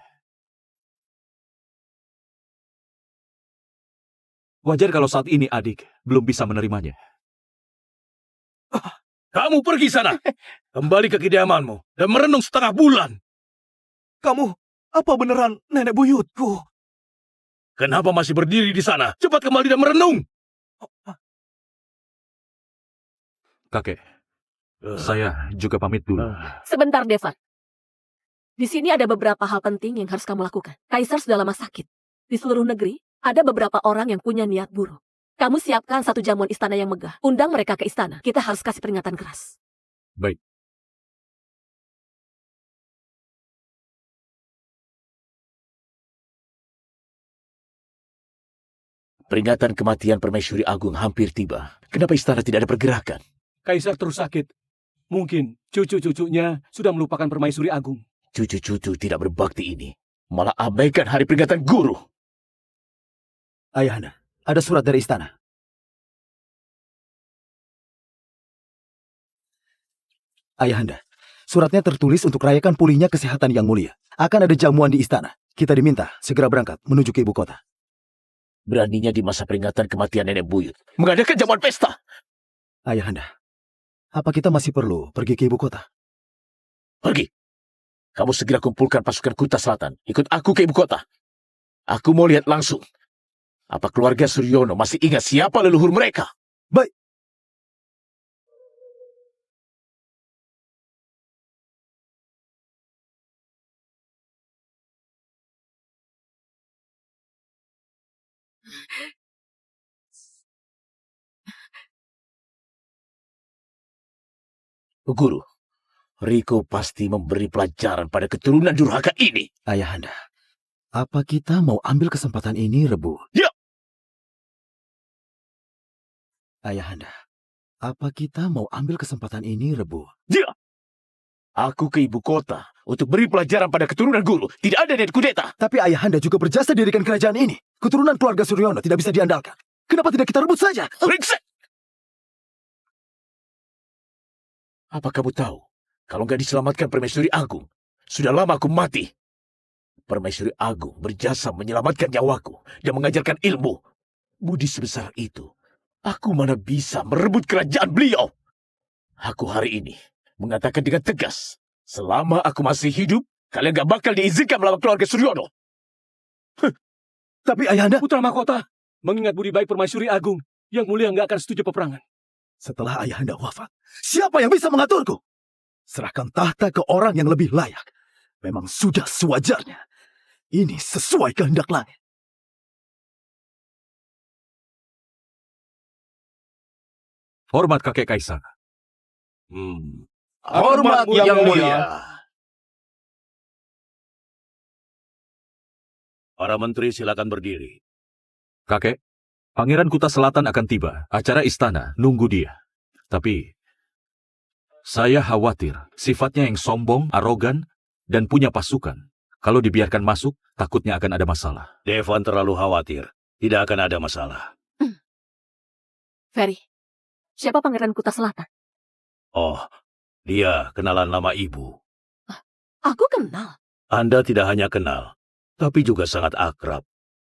Wajar kalau saat ini adik belum bisa menerimanya. Kamu pergi sana. Kembali ke kediamanmu dan merenung setengah bulan. Kamu, apa beneran nenek buyutku? Kenapa masih berdiri di sana? Cepat kembali dan merenung. Kakek, saya juga pamit dulu. Sebentar, Devan. Di sini ada beberapa hal penting yang harus kamu lakukan. Kaisar sudah lama sakit. Di seluruh negeri, ada beberapa orang yang punya niat buruk. Kamu siapkan satu jamuan istana yang megah. Undang mereka ke istana. Kita harus kasih peringatan keras. Baik. Peringatan kematian Permaisuri Agung hampir tiba. Kenapa istana tidak ada pergerakan? Kaisar terus sakit. Mungkin cucu-cucunya sudah melupakan Permaisuri Agung. Cucu-cucu tidak berbakti ini malah abaikan hari peringatan guru. Ayahanda, ada surat dari istana. Ayahanda, suratnya tertulis untuk rayakan pulihnya kesehatan yang mulia. Akan ada jamuan di istana. Kita diminta segera berangkat menuju ke ibu kota. Beraninya di masa peringatan kematian nenek buyut mengadakan jamuan pesta. Ayahanda, apa kita masih perlu pergi ke ibu kota? Pergi. Kamu segera kumpulkan pasukan Kuta Selatan. Ikut aku ke ibu kota. Aku mau lihat langsung. Apa keluarga Suryono masih ingat siapa leluhur mereka? Baik. Guru, Riko pasti memberi pelajaran pada keturunan durhaka ini. Ayahanda, apa kita mau ambil kesempatan ini, Rebu? Ya! Ayahanda, apa kita mau ambil kesempatan ini, Rebu? Ya! Aku ke ibu kota untuk beri pelajaran pada keturunan guru. Tidak ada niat kudeta. Tapi Ayahanda juga berjasa dirikan kerajaan ini. Keturunan keluarga Suryono tidak bisa diandalkan. Kenapa tidak kita rebut saja? Brengsek! Apa kamu tahu? Kalau nggak diselamatkan Permaisuri Agung, sudah lama aku mati. Permaisuri Agung berjasa menyelamatkan nyawaku dan mengajarkan ilmu. Budi sebesar itu, aku mana bisa merebut kerajaan beliau. Aku hari ini mengatakan dengan tegas, selama aku masih hidup, kalian gak bakal diizinkan melawan keluarga Suryono. Tapi Ayahanda, Putra Mahkota, mengingat budi baik Permaisuri Agung, yang mulia nggak akan setuju peperangan. setelah Ayahanda wafat, siapa yang bisa mengaturku? Serahkan tahta ke orang yang lebih layak. Memang sudah sewajarnya. Ini sesuai kehendak langit. Hormat kakek Kaisar. Hormat yang mulia. Para menteri silakan berdiri. Kakek, Pangeran Kuta Selatan akan tiba. Acara istana nunggu dia. Tapi saya khawatir sifatnya yang sombong, arogan, dan punya pasukan. Kalau dibiarkan masuk, takutnya akan ada masalah. Devan terlalu khawatir. Tidak akan ada masalah. Ferry, siapa Pangeran Kuta Selatan? Oh, dia kenalan lama ibu. Aku kenal. Anda tidak hanya kenal, tapi juga sangat akrab.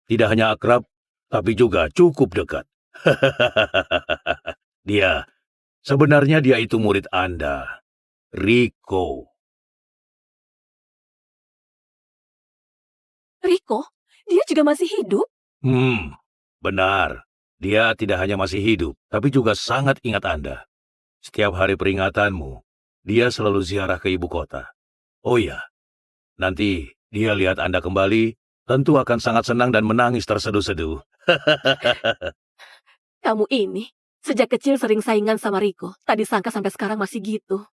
Tidak hanya akrab, tapi juga cukup dekat. Sebenarnya dia itu murid Anda, Riko. Riko? Dia juga masih hidup? Benar. Dia tidak hanya masih hidup, tapi juga sangat ingat Anda. Setiap hari peringatanmu, dia selalu ziarah ke ibu kota. Oh ya, nanti dia lihat Anda kembali, tentu akan sangat senang dan menangis terseduh-seduh. Kamu ini, sejak kecil sering saingan sama Riko. Tadi sangka sampai sekarang masih gitu.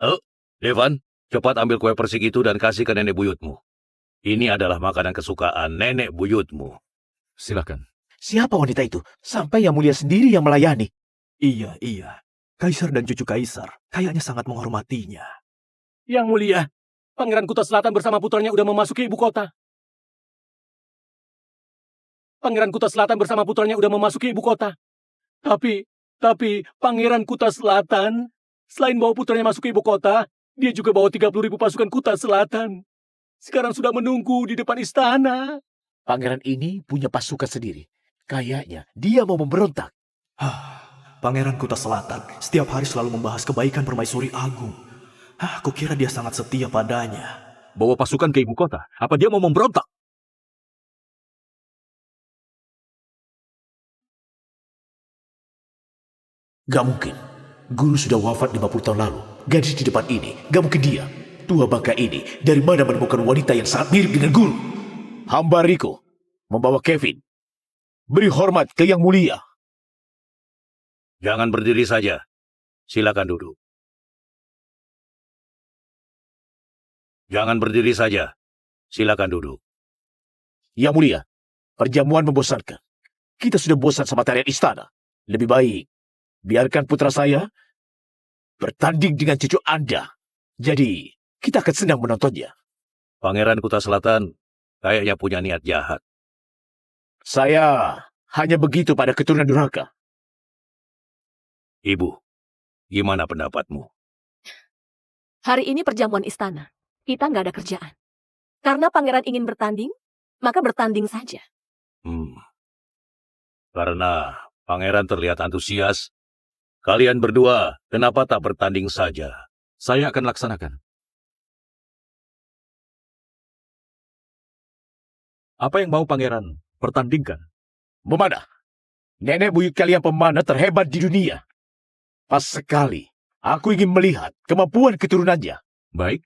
Oh, Devan, cepat ambil kue persik itu dan kasih ke nenek buyutmu. Ini adalah makanan kesukaan nenek buyutmu. Silakan. Siapa wanita itu? Sampai yang mulia sendiri yang melayani. Iya. Kaisar dan cucu kaisar kayaknya sangat menghormatinya. Yang mulia, Pangeran Kuta Selatan bersama putranya udah memasuki ibu kota. Pangeran Kuta Selatan bersama putranya udah memasuki ibu kota. Tapi Pangeran Kuta Selatan, selain bawa putranya masuk ke ibu kota, dia juga bawa 30.000 pasukan Kuta Selatan. Sekarang sudah menunggu di depan istana. Pangeran ini punya pasukan sendiri. Kayaknya dia mau memberontak. Pangeran Kuta Selatan setiap hari selalu membahas kebaikan Permaisuri Agung. Aku kira dia sangat setia padanya. Bawa pasukan ke ibu kota. Apa dia mau memberontak? Gak mungkin. Guru sudah wafat 50 tahun lalu. Gadis di depan ini, gak mungkin dia. Tua bangka ini dari mana menemukan wanita yang sangat mirip dengan guru? Hamba Riko membawa Kevin. Beri hormat ke Yang Mulia. Jangan berdiri saja. Silakan duduk. Jangan berdiri saja. Silakan duduk. Yang Mulia, perjamuan membosankan. Kita sudah bosan sama tarian istana. Lebih baik, biarkan putra saya bertanding dengan cucu Anda. Jadi, kita akan senang menontonnya. Pangeran Kuta Selatan kayaknya punya niat jahat. Saya hanya begitu pada keturunan durhaka. Ibu, gimana pendapatmu? Hari ini perjamuan istana. Kita nggak ada kerjaan. Karena pangeran ingin bertanding, maka bertanding saja. Karena pangeran terlihat antusias, kalian berdua kenapa tak bertanding saja? Saya akan laksanakan. Apa yang mau pangeran pertandingkan? Memanah. Nenek buyut kalian pemanah terhebat di dunia. Pas sekali, aku ingin melihat kemampuan keturunannya. Baik.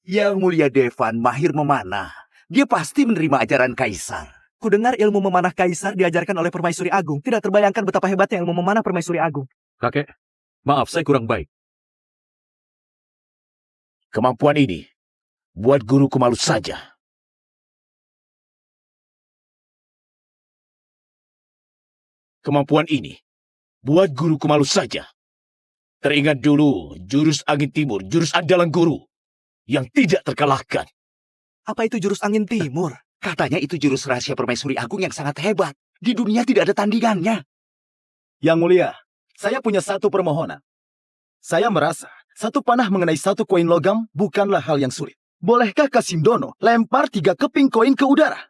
Yang Mulia Devan mahir memanah. Dia pasti menerima ajaran kaisar. Kudengar ilmu memanah kaisar diajarkan oleh Permaisuri Agung. Tidak terbayangkan betapa hebatnya ilmu memanah Permaisuri Agung. Kakek, maaf saya kurang baik. Kemampuan ini buat guruku malu saja. Kemampuan ini buat guruku malu saja. Teringat dulu jurus angin timur, jurus andalan guru yang tidak terkalahkan. Apa itu jurus angin timur? Katanya itu jurus rahasia Permaisuri Agung yang sangat hebat. Di dunia tidak ada tandingannya. Yang Mulia, saya punya satu permohonan. Saya merasa satu panah mengenai satu koin logam bukanlah hal yang sulit. Bolehkah Kasimdono lempar 3 keping koin ke udara?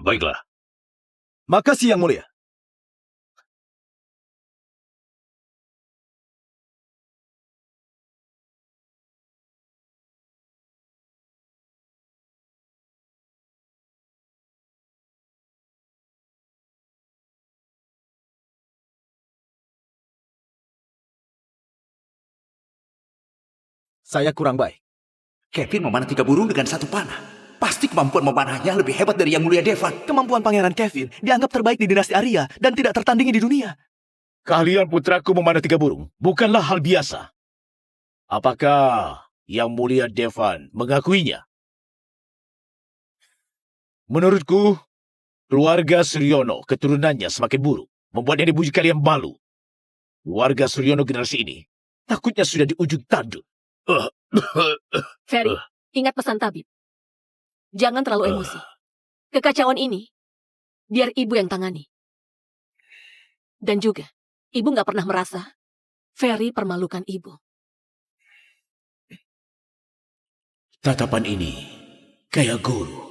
Baiklah. Makasih Yang Mulia. Saya kurang baik. Kevin memanah 3 burung dengan 1 panah. Pasti kemampuan memanahnya lebih hebat dari Yang Mulia Devan. Kemampuan Pangeran Kevin dianggap terbaik di dinasti Arya dan tidak tertandingi di dunia. Keahlian putraku memanah 3 burung bukanlah hal biasa. Apakah Yang Mulia Devan mengakuinya? Menurutku, keluarga Suryono keturunannya semakin buruk, membuat nenek buyut kalian malu. Keluarga Suryono generasi ini takutnya sudah di ujung tanduk. Ferry, ingat pesan tabib. Jangan terlalu emosi. Kekacauan ini, biar ibu yang tangani. Dan juga, ibu nggak pernah merasa Ferry permalukan ibu. Tatapan ini kayak guru.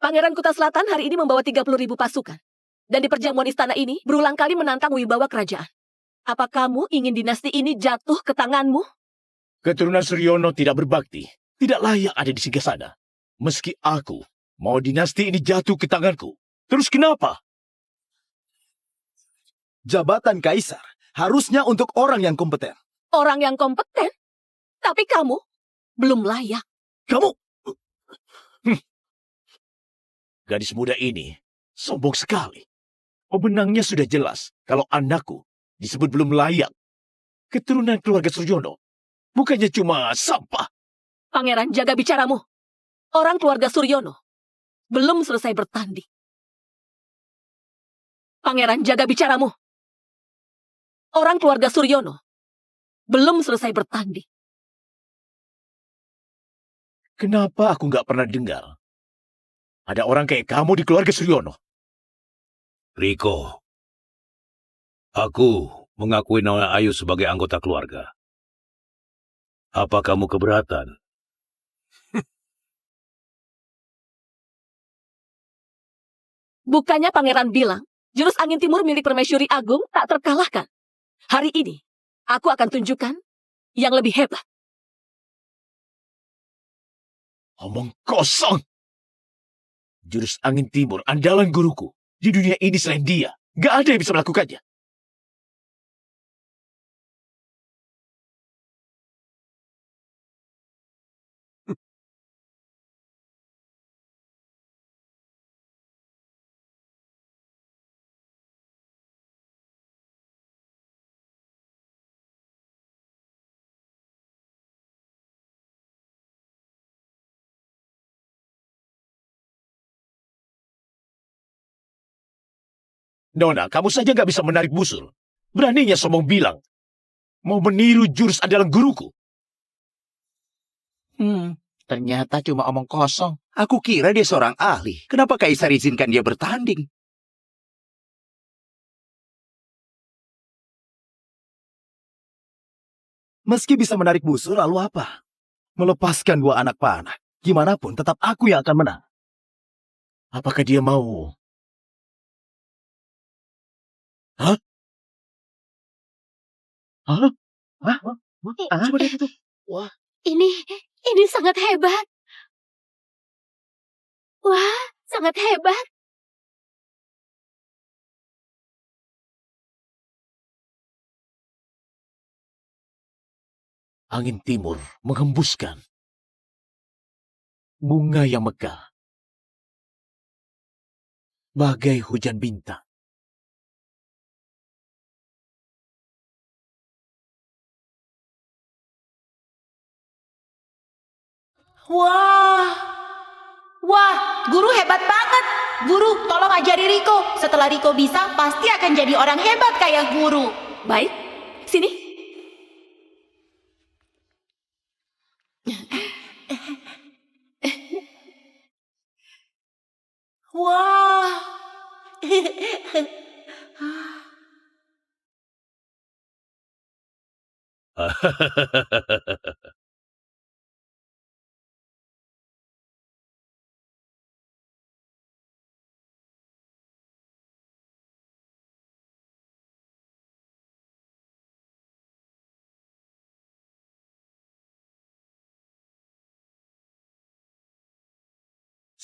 Pangeran Kuta Selatan hari ini membawa 30.000 pasukan. Dan di perjamuan istana ini berulang kali menantang wibawa kerajaan. Apa kamu ingin dinasti ini jatuh ke tanganmu? Keturunan Suryono tidak berbakti, tidak layak ada di singgasana. Meski aku mau dinasti ini jatuh ke tanganku. Terus kenapa? Jabatan kaisar harusnya untuk orang yang kompeten. Orang yang kompeten? Tapi kamu belum layak. Kamu? Gadis muda ini sombong sekali. Pemenangnya sudah jelas kalau anakku disebut belum layak. Keturunan keluarga Suryono bukannya cuma sampah. Pangeran, jaga bicaramu. Orang keluarga Suryono belum selesai bertanding. Pangeran, jaga bicaramu. Orang keluarga Suryono belum selesai bertanding. Kenapa aku nggak pernah dengar ada orang kayak kamu di keluarga Suryono? Riko, aku mengakui Nona Ayu sebagai anggota keluarga. Apa kamu keberatan? Bukannya pangeran bilang, jurus angin timur milik Permaisuri Agung tak terkalahkan. Hari ini, aku akan tunjukkan yang lebih hebat. Omong kosong. Jurus angin timur andalan guruku. Di dunia ini selain dia, nggak ada yang bisa melakukannya. Nona, kamu saja nggak bisa menarik busur. Beraninya sombong bilang mau meniru jurus andalan guruku. Ternyata cuma omong kosong. Aku kira dia seorang ahli. Kenapa Kaisar izinkan dia bertanding? Meski bisa menarik busur, lalu apa? Melepaskan dua anak panah. Gimana pun, tetap aku yang akan menang. Apakah dia mau? Hah? Hah? Hah? Coba lihat itu. Wah. Ini sangat hebat. Wah, sangat hebat. Angin timur menghembuskan bunga yang mekar bagai hujan bintang. Wah, guru hebat banget. Guru, tolong ajari Riko. Setelah Riko bisa, pasti akan jadi orang hebat kayak guru. Baik, sini. Wah.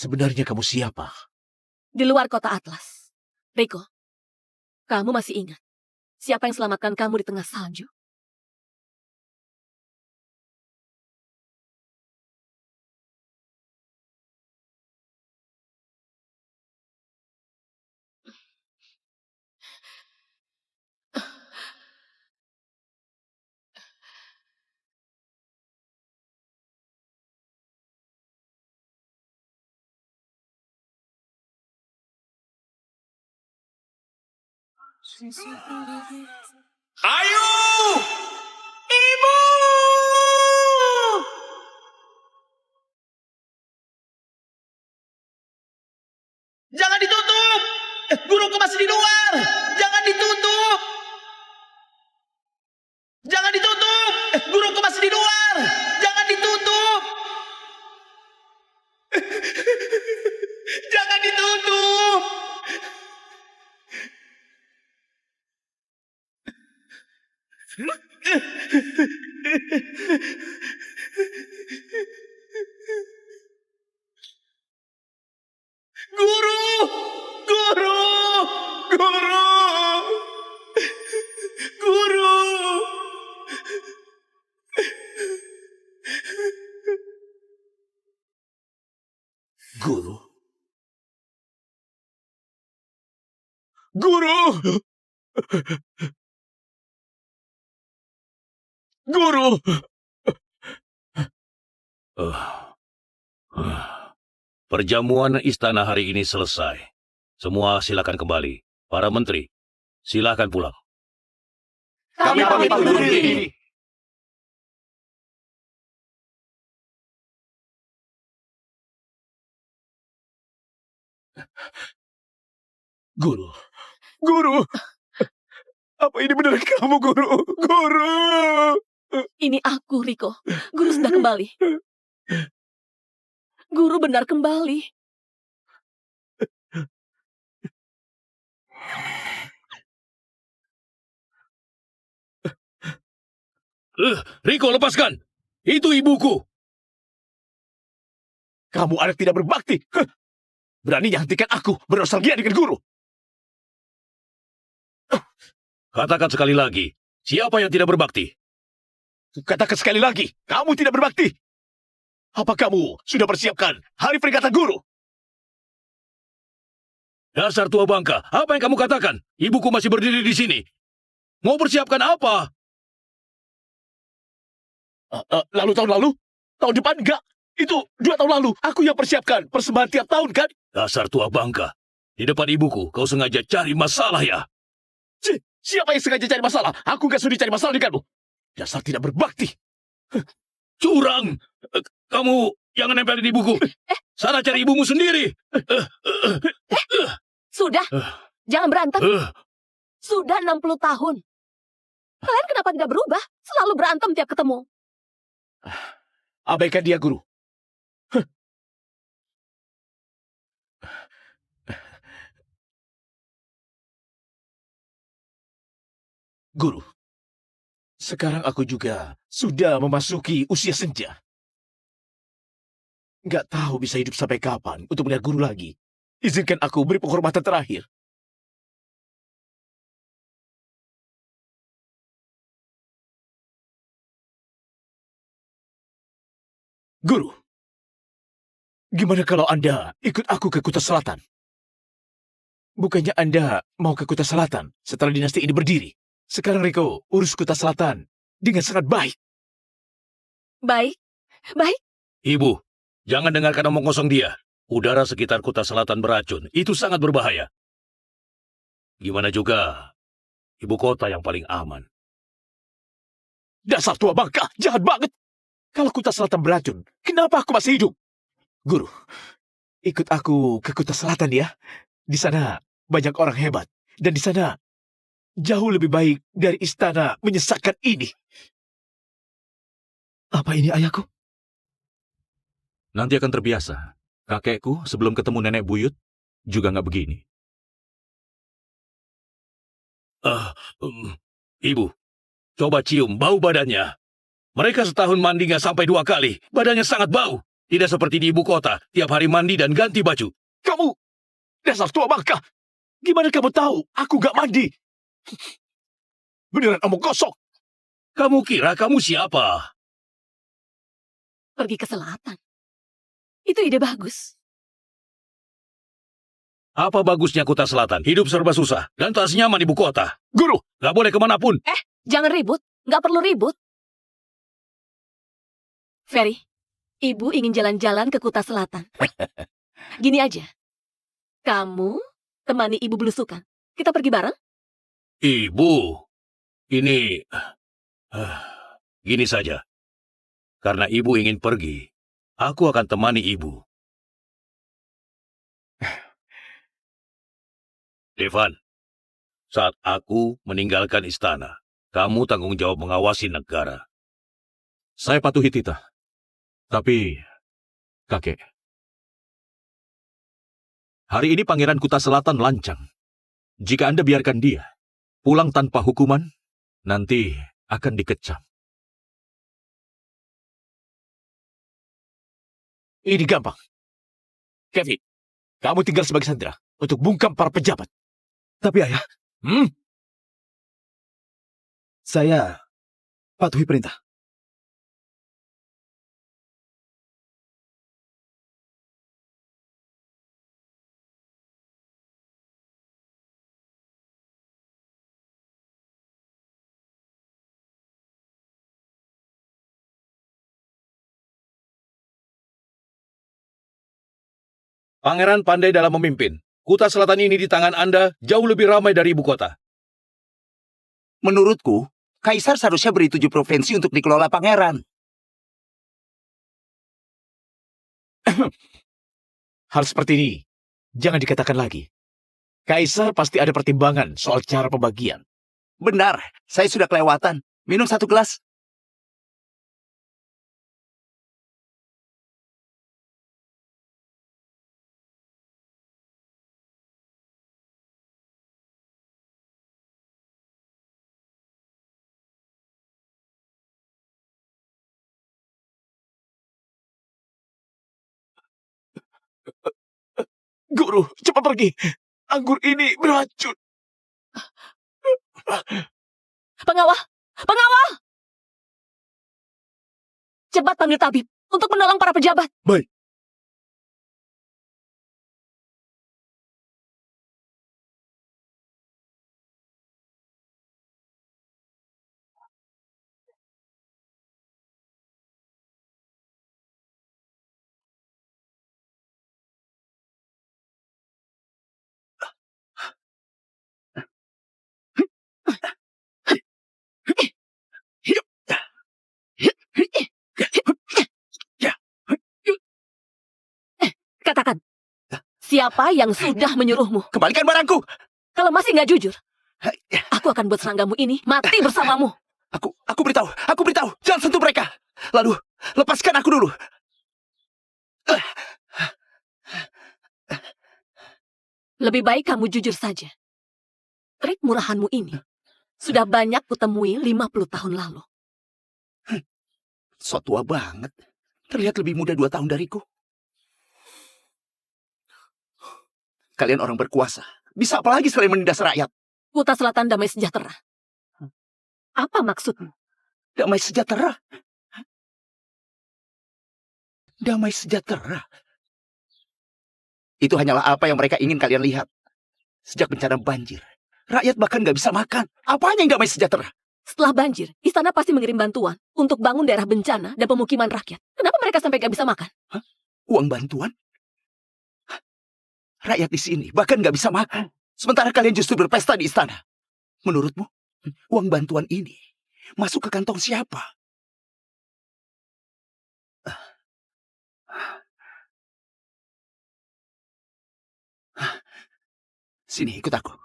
Sebenarnya kamu siapa? Di luar kota Atlas. Riko, kamu masih ingat siapa yang selamatkan kamu di tengah salju? Ayu! Ibu! Jangan ditutup! Guruku masih di luar! Jangan ditutup! Jangan ditutup! Guruku masih di luar! Jangan ditutup! Jangan ditutup! Guru! Guru! Guru! Guru! Guru? Guru! Guru! Perjamuan istana hari ini selesai. Semua silakan kembali. Para menteri, silakan pulang. Kami pamit undur diri. Guru! Guru! Apa ini benar kamu, Guru? Guru! Ini aku, Riko. Guru sudah kembali. Guru benar kembali. Riko, lepaskan! Itu ibuku! Kamu anak tidak berbakti! Beraninya hentikan aku bernostalgia dengan guru! Katakan sekali lagi, siapa yang tidak berbakti? Katakan sekali lagi, kamu tidak berbakti! Apa kamu sudah persiapkan hari peringatan guru? Dasar tua bangka, apa yang kamu katakan? Ibuku masih berdiri di sini. Mau persiapkan apa? Lalu tahun lalu? Tahun depan enggak? Itu 2 tahun lalu, aku yang persiapkan persembahan tiap tahun, kan? Dasar tua bangka. Di depan ibuku, kau sengaja cari masalah ya? Siapa yang sengaja cari masalah? Aku nggak sudi cari masalah denganmu. Dasar tidak berbakti. Curang! Kamu jangan nempelin ibuku. Sana cari ibumu sendiri. Sudah. Jangan berantem. Sudah 60 tahun. Kalian kenapa tidak berubah? Selalu berantem tiap ketemu. Abaikan dia, Guru. Guru, sekarang aku juga sudah memasuki usia senja. Nggak tahu bisa hidup sampai kapan untuk melihat guru lagi. Izinkan aku beri penghormatan terakhir. Guru, gimana kalau Anda ikut aku ke Kuta Selatan? Bukannya Anda mau ke Kuta Selatan setelah dinasti ini berdiri? Sekarang Riko urus Kuta Selatan dengan sangat baik. Baik. Baik. Ibu, jangan dengarkan omong kosong dia. Udara sekitar Kuta Selatan beracun. Itu sangat berbahaya. Gimana juga ibu kota yang paling aman. Dasar tua bangka, jahat banget. Kalau Kuta Selatan beracun, kenapa aku masih hidup? Guru, ikut aku ke Kuta Selatan ya. Di sana banyak orang hebat. Dan di sana jauh lebih baik dari istana menyesakkan ini. Apa ini ayahku? Nanti akan terbiasa. Kakekku sebelum ketemu nenek buyut juga nggak begini. Ibu, coba cium bau badannya. Mereka setahun mandi nggak sampai 2 kali. Badannya sangat bau. Tidak seperti di ibu kota, tiap hari mandi dan ganti baju. Kamu, dasar tua bangka. Gimana kamu tahu aku nggak mandi? Beneran omong kosong. Kamu kira kamu siapa? Pergi ke selatan. Itu ide bagus. Apa bagusnya Kuta Selatan? Hidup serba susah dan tak senyaman ibu kota. Guru, nggak boleh kemanapun. Jangan ribut. Nggak perlu ribut. Ferry, ibu ingin jalan-jalan ke Kuta Selatan. Gini aja. Kamu temani ibu belusukan. Kita pergi bareng? Ibu, ini... gini saja. Karena ibu ingin pergi, aku akan temani ibu. Devan, saat aku meninggalkan istana, kamu tanggung jawab mengawasi negara. Saya patuhi titah. Tapi, kakek, hari ini Pangeran Kuta Selatan lancang. Jika Anda biarkan dia pulang tanpa hukuman, nanti akan dikecam. ini gampang. Kevin, kamu tinggal sebagai sandera untuk bungkam para pejabat. Tapi ayah, saya patuhi perintah. Pangeran pandai dalam memimpin. Kuta Selatan ini di tangan Anda jauh lebih ramai dari ibu kota. Menurutku, Kaisar seharusnya beri 7 provinsi untuk dikelola pangeran. Hal seperti ini, jangan dikatakan lagi. Kaisar pasti ada pertimbangan soal cara pembagian. Benar, saya sudah kelewatan. Minum 1 gelas. Guru, cepat pergi. Anggur ini beracun. Pengawal! Pengawal! Cepat panggil tabib untuk menolong para pejabat. Baik. Katakan, siapa yang sudah menyuruhmu? Kembalikan barangku. Kalau masih nggak jujur, aku akan buat seranggamu ini mati bersamamu. Aku beritahu. Jangan sentuh mereka. Lalu, lepaskan aku dulu. Lebih baik kamu jujur saja. Trik murahanmu ini sudah banyak kutemui 50 tahun lalu. So tua banget. Terlihat lebih muda 2 tahun dariku. Kalian orang berkuasa. Bisa apa lagi selain menindas rakyat? Kuta Selatan damai sejahtera. Apa maksudmu? Damai sejahtera? Damai sejahtera? Itu hanyalah apa yang mereka ingin kalian lihat. Sejak bencana banjir, rakyat bahkan nggak bisa makan. Apanya yang damai sejahtera? Setelah banjir, istana pasti mengirim bantuan untuk bangun daerah bencana dan pemukiman rakyat. Kenapa mereka sampai gak bisa makan? Hah? Uang bantuan? Rakyat di sini bahkan nggak bisa makan. Sementara kalian justru berpesta di istana. Menurutmu, uang bantuan ini masuk ke kantong siapa? Sini, ikut aku.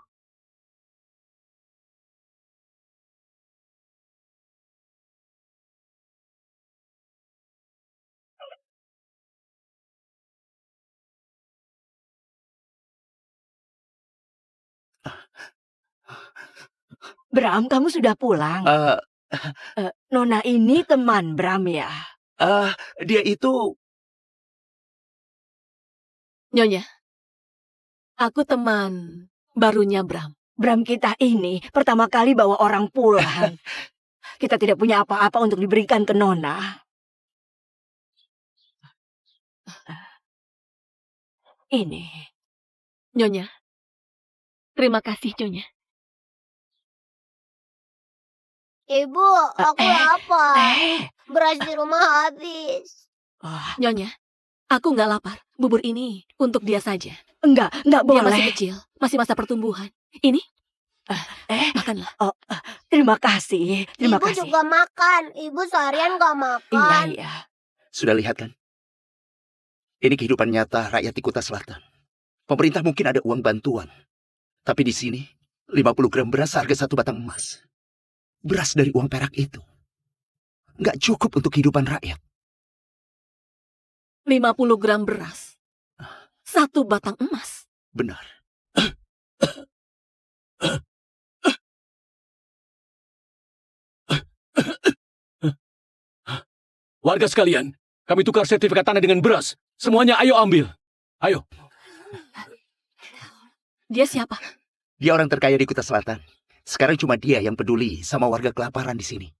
Bram, kamu sudah pulang? Nona ini teman Bram ya? Dia itu... Nyonya, aku teman barunya Bram. Bram kita ini pertama kali bawa orang pulang. Kita tidak punya apa-apa untuk diberikan ke Nona. Ini. Nyonya, terima kasih Nyonya. Ibu, aku lapar. Beras di rumah habis. Nyonya, aku nggak lapar. Bubur ini untuk dia saja. Enggak Dia boleh. masih kecil, masih masa pertumbuhan. Ini, makanlah. Terima kasih. Terima Ibu kasih. juga makan. Ibu seharian gak makan. Iya. Sudah lihat kan? Ini kehidupan nyata rakyat di Kuta Selatan. Pemerintah mungkin ada uang bantuan. Tapi di sini, 50 gram beras harga 1 batang emas. Beras dari uang perak itu nggak cukup untuk kehidupan rakyat. 50 gram beras, 1 batang emas. Benar. Warga sekalian, kami tukar sertifikat tanah dengan beras. Semuanya ayo ambil. Ayo. Dia siapa? Dia orang terkaya di Kuta Selatan. Sekarang cuma dia yang peduli sama warga kelaparan di sini.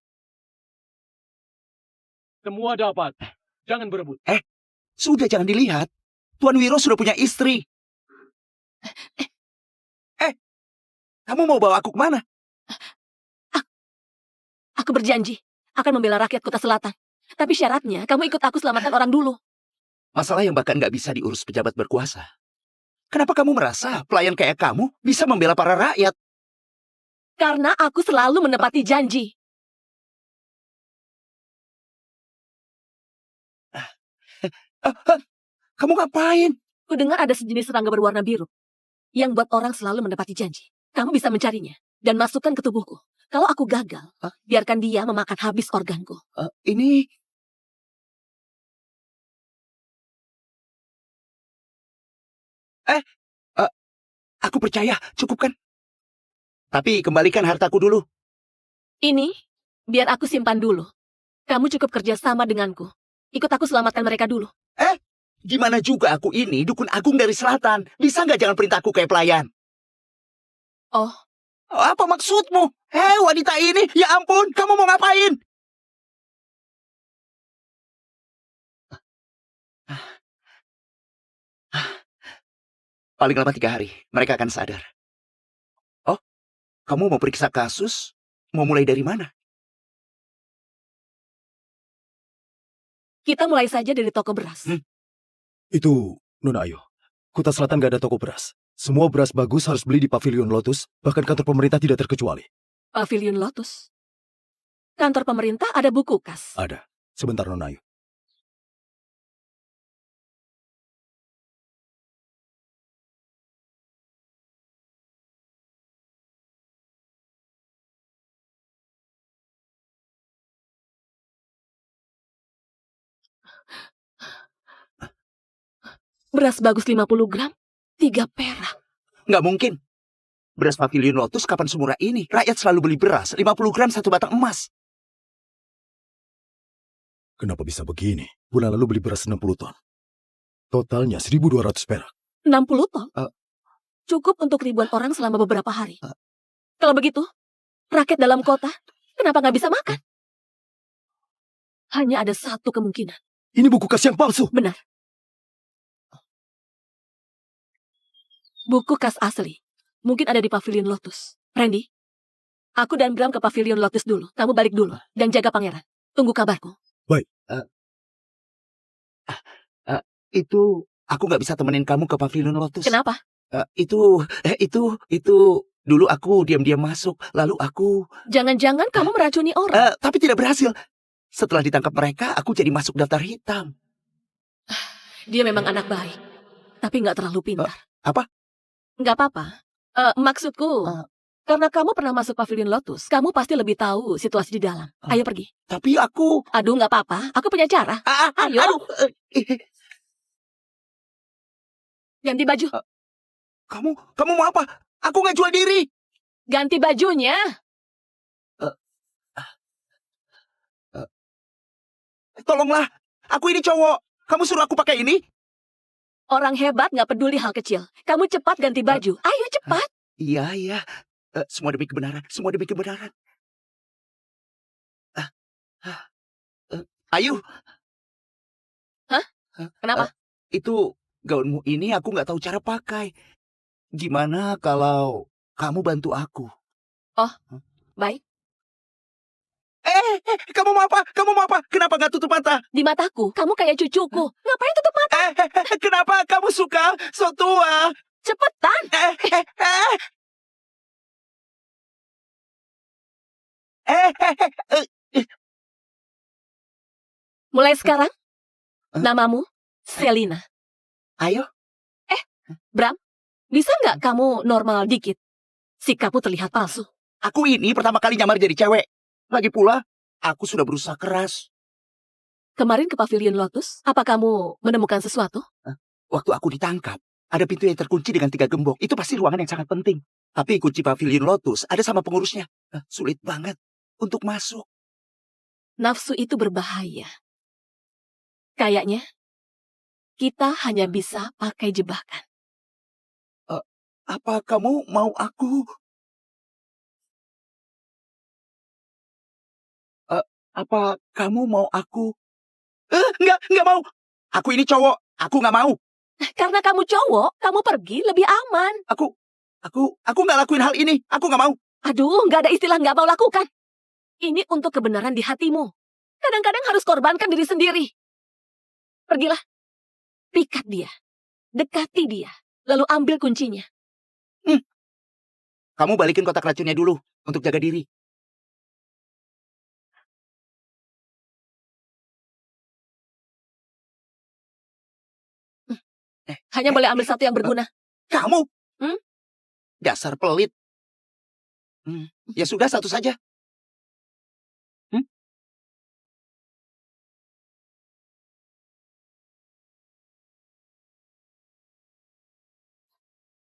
Semua dapat. Jangan berebut. Sudah jangan dilihat. Tuan Wiro sudah punya istri. Kamu mau bawa aku kemana? Aku berjanji akan membela rakyat Kota Selatan. Tapi syaratnya kamu ikut aku selamatkan orang dulu. Masalah yang bahkan nggak bisa diurus pejabat berkuasa. Kenapa kamu merasa pelayan kayak kamu bisa membela para rakyat? Karena aku selalu menepati janji. Kamu ngapain? Kudengar ada sejenis serangga berwarna biru yang buat orang selalu menepati janji. Kamu bisa mencarinya dan masukkan ke tubuhku. Kalau aku gagal, biarkan dia memakan habis organku. Ini... Aku percaya, cukup kan? Tapi kembalikan hartaku dulu. Ini, biar aku simpan dulu. Kamu cukup kerja sama denganku. Ikut aku selamatkan mereka dulu. Gimana juga aku ini dukun agung dari selatan. Bisa nggak jangan perintahku kayak pelayan? Oh. Apa maksudmu? Hei wanita ini, ya ampun, kamu mau ngapain? Paling lama 3 hari, mereka akan sadar. Oh, kamu mau periksa kasus? Mau mulai dari mana? Kita mulai saja dari toko beras. Itu, Nona Ayu. Kuta Selatan gak ada toko beras. Semua beras bagus harus beli di Pavilion Lotus, bahkan kantor pemerintah tidak terkecuali. Pavilion Lotus? Kantor pemerintah ada buku kas? Ada. Sebentar, Nona Ayu. Beras bagus 50 gram, 3 perak. Nggak mungkin. Beras Pavilion Lotus kapan semurah ini? Rakyat selalu beli beras, 50 gram 1 batang emas. Kenapa bisa begini? Bulan lalu beli beras 60 ton. Totalnya 1.200 perak. 60 ton? Cukup untuk ribuan orang selama beberapa hari. Kalau begitu, rakyat dalam kota, kenapa nggak bisa makan? Hanya ada satu kemungkinan. Ini buku kas yang palsu. Benar. Buku kas asli. Mungkin ada di Pavilion Lotus. Randy, aku dan Bram ke Pavilion Lotus dulu. Kamu balik dulu. Dan jaga pangeran. Tunggu kabarku. Baik. Itu, aku nggak bisa temenin kamu ke Pavilion Lotus. Kenapa? Itu, dulu aku diam-diam masuk. Lalu aku... Jangan-jangan kamu meracuni orang. Tapi tidak berhasil. Setelah ditangkap mereka, aku jadi masuk daftar hitam. Dia memang anak baik. Tapi nggak terlalu pintar. Apa? Nggak apa-apa. Maksudku, karena kamu pernah masuk Pavilion Lotus, kamu pasti lebih tahu situasi di dalam. Ayo pergi. Tapi aku... Aduh, nggak apa-apa. Aku punya cara. Ayo. Ganti baju. Kamu mau apa? Aku nggak jual diri. Ganti bajunya. Tolonglah. Aku ini cowok. Kamu suruh aku pakai ini? Orang hebat nggak peduli hal kecil. Kamu cepat ganti baju. Ayo cepat. Iya. Semua demi kebenaran. Semua demi kebenaran. Ayu. Hah? Kenapa? Itu gaunmu ini aku nggak tahu cara pakai. Gimana kalau kamu bantu aku? Oh, baik. Kamu mau apa? Kamu mau apa? Kenapa nggak tutup mata? Di mataku, kamu kayak cucuku. Ngapain tutup mata? Kenapa kamu suka so tua? Cepetan. Mulai sekarang, namamu Selina. Ayo. Bram, bisa nggak kamu normal dikit? Sikapmu terlihat palsu. Aku ini pertama kali nyamar jadi cewek. Lagi pula, aku sudah berusaha keras. Kemarin ke Pavilion Lotus, apa kamu menemukan sesuatu? Waktu aku ditangkap, ada pintu yang terkunci dengan 3 gembok. Itu pasti ruangan yang sangat penting. Tapi kunci Pavilion Lotus ada sama pengurusnya. Sulit banget untuk masuk. Nafsu itu berbahaya. Kayaknya, kita hanya bisa pakai jebakan. Apa kamu mau aku... Apa kamu mau aku... Nggak mau. Aku ini cowok. Aku nggak mau. Karena kamu cowok, kamu pergi lebih aman. Aku nggak lakuin hal ini. Aku nggak mau. Aduh, nggak ada istilah nggak mau lakukan. Ini untuk kebenaran di hatimu. Kadang-kadang harus korbankan diri sendiri. Pergilah. pikat dia, dekati dia, lalu ambil kuncinya. Kamu balikin kotak racunnya dulu untuk jaga diri. Hanya boleh ambil satu yang berguna. Kamu? Hmm? Dasar pelit. Ya sudah, satu saja.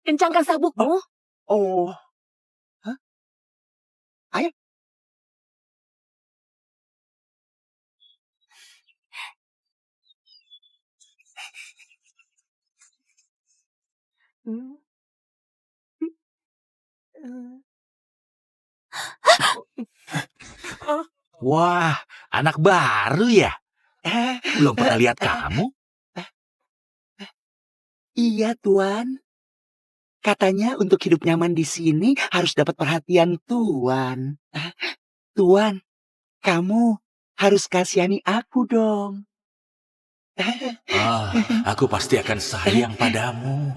Kencangkan sabukmu. Oh. Hah? Ayo. Wah, anak baru ya? Belum pernah lihat kamu? Iya, Tuan. Katanya untuk hidup nyaman di sini harus dapat perhatian Tuan. Tuan, kamu harus kasihani aku dong. Aku pasti akan sayang padamu.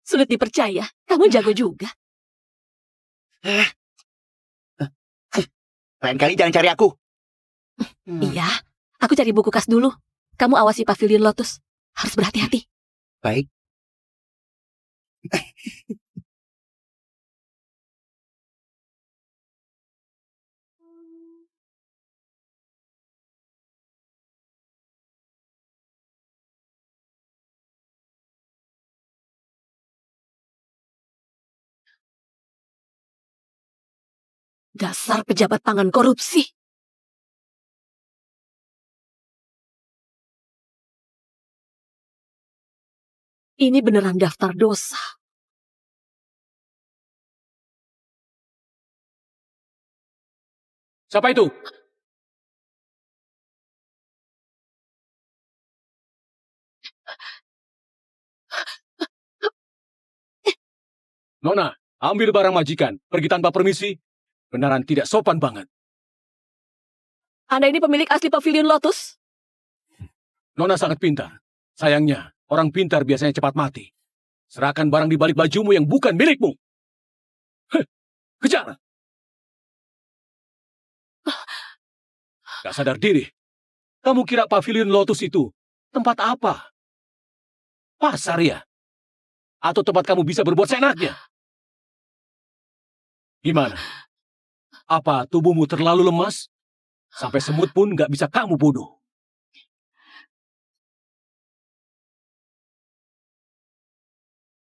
Sulit dipercaya, kamu jago juga. Lain kali jangan cari aku. Iya, aku cari buku kas dulu. Kamu awasi Pavilion Lotus. Harus berhati-hati. Baik. Dasar pejabat tangan korupsi. Ini beneran daftar dosa. Siapa itu? Nona, ambil barang majikan. Pergi tanpa permisi. Beneran tidak sopan banget. Anda ini pemilik asli Pavilion Lotus? Nona sangat pintar. Sayangnya, orang pintar biasanya cepat mati. Serahkan barang di balik bajumu yang bukan milikmu. Kejar! Gak sadar diri. Kamu kira Pavilion Lotus itu tempat apa? Pasar ya? Atau tempat kamu bisa berbuat seenaknya? Gimana? Apa tubuhmu terlalu lemas? Sampai semut pun gak bisa kamu bunuh.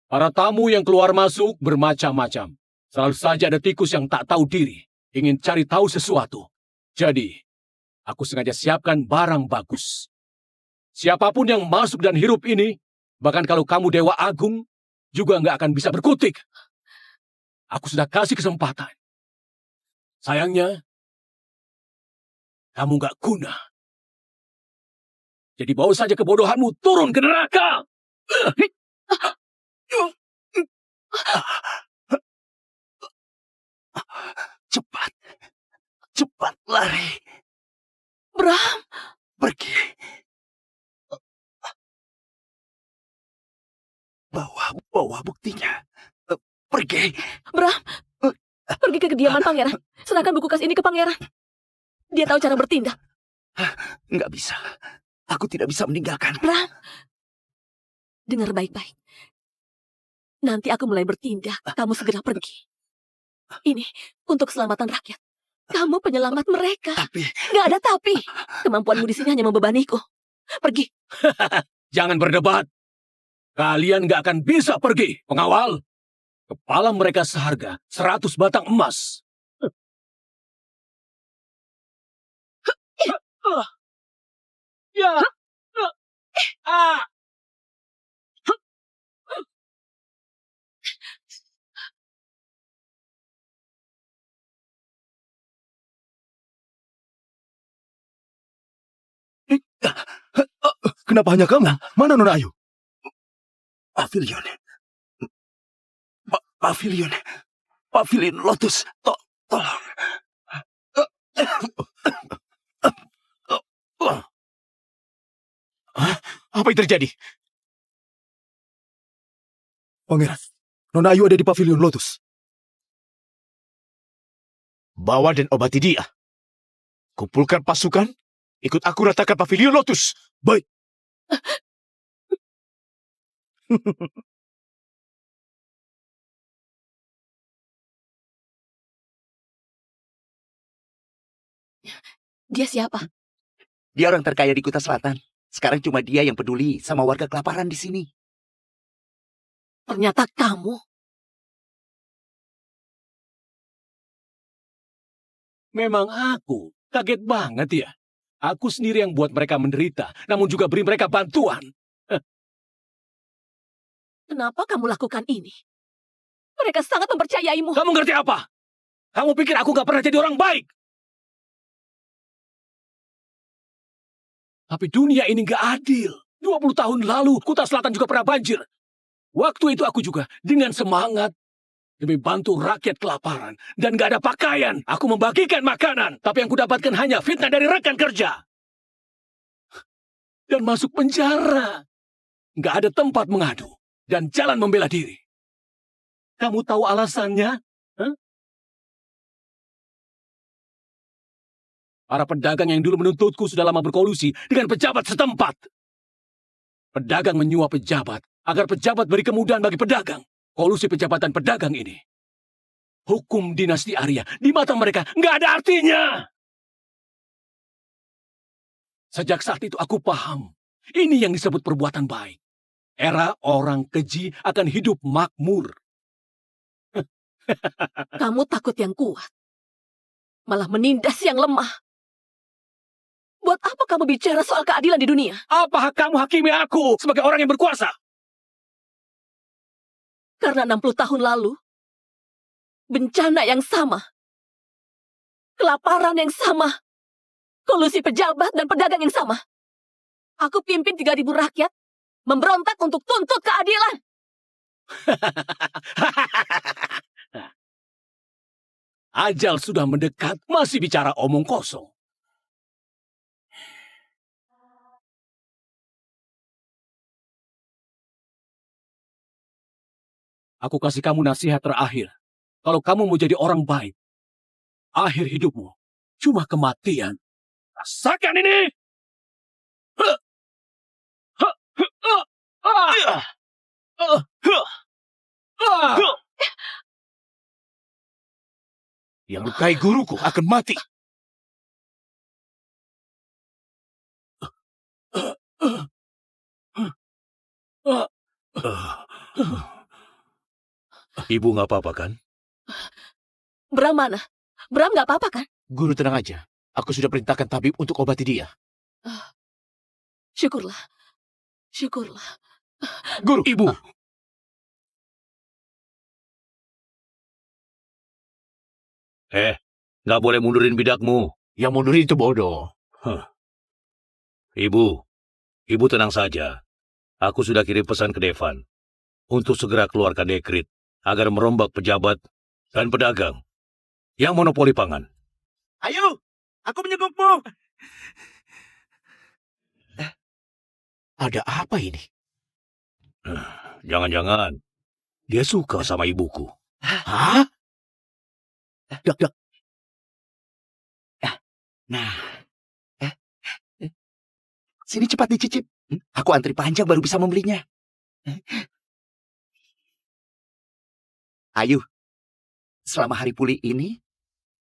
Para tamu yang keluar masuk bermacam-macam. Selalu saja ada tikus yang tak tahu diri, ingin cari tahu sesuatu. Jadi, aku sengaja siapkan barang bagus. Siapapun yang masuk dan hirup ini, bahkan kalau kamu Dewa Agung, juga nggak akan bisa berkutik. Aku sudah kasih kesempatan. Sayangnya, kamu nggak guna. Jadi bawa saja kebodohanmu turun ke neraka. Cepat. Cepat lari. Bram. Pergi. Bawa buktinya. Pergi. Bram. Pergi ke kediaman pangeran. Serahkan buku kas ini ke pangeran. Dia tahu cara bertindak. Nggak bisa. Aku tidak bisa meninggalkan. Bram. Dengar baik-baik. Nanti aku mulai bertindak. Kamu segera pergi. Ini untuk keselamatan rakyat. Kamu penyelamat mereka. Tapi... Nggak ada tapi. Kemampuanmu di sini hanya membebaniku. Pergi. Jangan berdebat. Kalian nggak akan bisa pergi. Pengawal. Kepala mereka seharga 100 batang emas. Ya. Kenapa hanya kamu? Mana Nona Ayu? Pavilion. Pavilion. Pavilion Lotus. Tolong. Apa yang terjadi? Pangeran, Nona Ayu ada di Pavilion Lotus. Bawa dan obati dia. Kumpulkan pasukan, ikut aku ratakan Pavilion Lotus. Baik. Dia siapa? Dia orang terkaya di Kuta Selatan. Sekarang cuma dia yang peduli sama warga kelaparan di sini. Ternyata kamu. Memang aku. Kaget banget ya. Aku sendiri yang buat mereka menderita, namun juga beri mereka bantuan. Kenapa kamu lakukan ini? Mereka sangat mempercayaimu. Kamu ngerti apa? Kamu pikir aku gak pernah jadi orang baik? Tapi dunia ini gak adil. 20 tahun lalu, Kuta Selatan juga pernah banjir. Waktu itu aku juga dengan semangat demi bantu rakyat kelaparan. Dan gak ada pakaian. Aku membagikan makanan. Tapi yang kudapatkan hanya fitnah dari rekan kerja. Dan masuk penjara. Gak ada tempat mengadu. Dan jalan membela diri. Kamu tahu alasannya? Hah? Para pedagang yang dulu menuntutku sudah lama berkolusi dengan pejabat setempat. Pedagang menyuap pejabat agar pejabat beri kemudahan bagi pedagang. Kolusi pejabatan pedagang ini. Hukum dinasti Arya di mata mereka nggak ada artinya. Sejak saat itu aku paham. Ini yang disebut perbuatan baik. Era orang keji akan hidup makmur. Kamu takut yang kuat. Malah menindas yang lemah. Buat apa kamu bicara soal keadilan di dunia? Apa hak kamu hakimi aku sebagai orang yang berkuasa? Karena 60 tahun lalu, bencana yang sama, kelaparan yang sama, kolusi pejabat dan pedagang yang sama. Aku pimpin 3.000 rakyat memberontak untuk tuntut keadilan. Ajal sudah mendekat, masih bicara omong kosong. Aku kasih kamu nasihat terakhir. Kalau kamu mau jadi orang baik, akhir hidupmu cuma kematian. Rasakan ini! Yang lukai guruku akan mati. Ibu nggak apa-apa kan? Bram mana? Bram nggak apa-apa kan? Guru tenang aja. Aku sudah perintahkan tabib untuk obati dia. Syukurlah. Syukurlah. Guru! Ibu! Nggak boleh mundurin bidakmu. Yang mundurin itu bodoh. Ibu tenang saja. Aku sudah kirim pesan ke Devan untuk segera keluarkan dekrit agar merombak pejabat dan pedagang yang monopoli pangan. Ayo, aku menyebutmu. Ada apa ini? Jangan-jangan dia suka sama ibuku. Hah? Dok. Nah. Sini cepat dicicip. Aku antri panjang baru bisa membelinya. Ayu, selama hari pulih ini,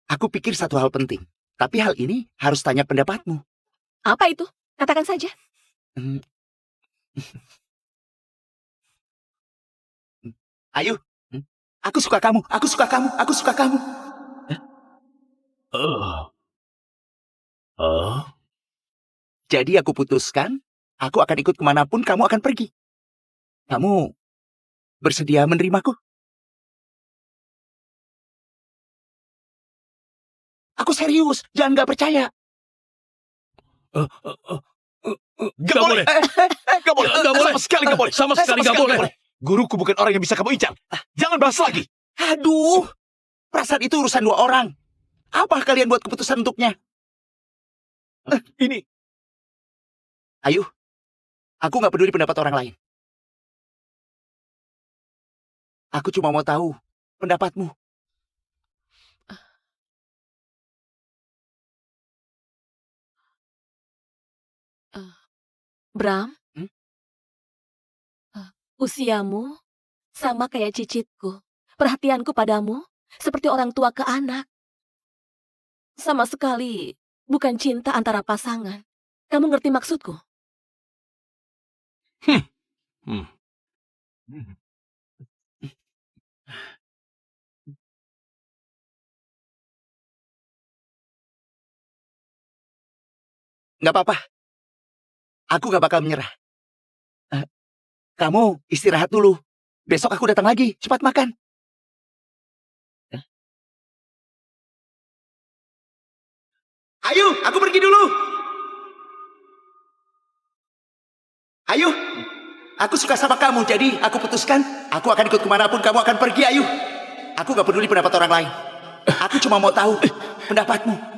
aku pikir satu hal penting. Tapi hal ini harus tanya pendapatmu. Apa itu? Katakan saja. Ayu, aku suka kamu, aku suka kamu, aku suka kamu. Jadi aku putuskan, aku akan ikut kemanapun kamu akan pergi. Kamu bersedia menerimaku? Aku serius, jangan gak percaya. Gak boleh. Gak boleh. Nggak boleh. Sama sekali gak boleh. Sama sekali nggak boleh. Guruku bukan orang yang bisa kamu incar. Jangan bahas lagi. Aduh, perasaan itu urusan dua orang. Apa kalian buat keputusan untuknya? Ini. Ayo, aku nggak peduli pendapat orang lain. Aku cuma mau tahu pendapatmu. Bram, Hmm? usiamu sama kayak cicitku. Perhatianku padamu seperti orang tua ke anak. Sama sekali bukan cinta antara pasangan. Kamu ngerti maksudku? Nggak apa-apa. Aku nggak bakal menyerah. Kamu istirahat dulu. Besok aku datang lagi. Cepat makan. Ayo, aku pergi dulu. Ayo, aku suka sama kamu. Jadi aku putuskan, aku akan ikut kemanapun kamu akan pergi. Ayo. Aku nggak peduli pendapat orang lain. Aku cuma mau tahu pendapatmu.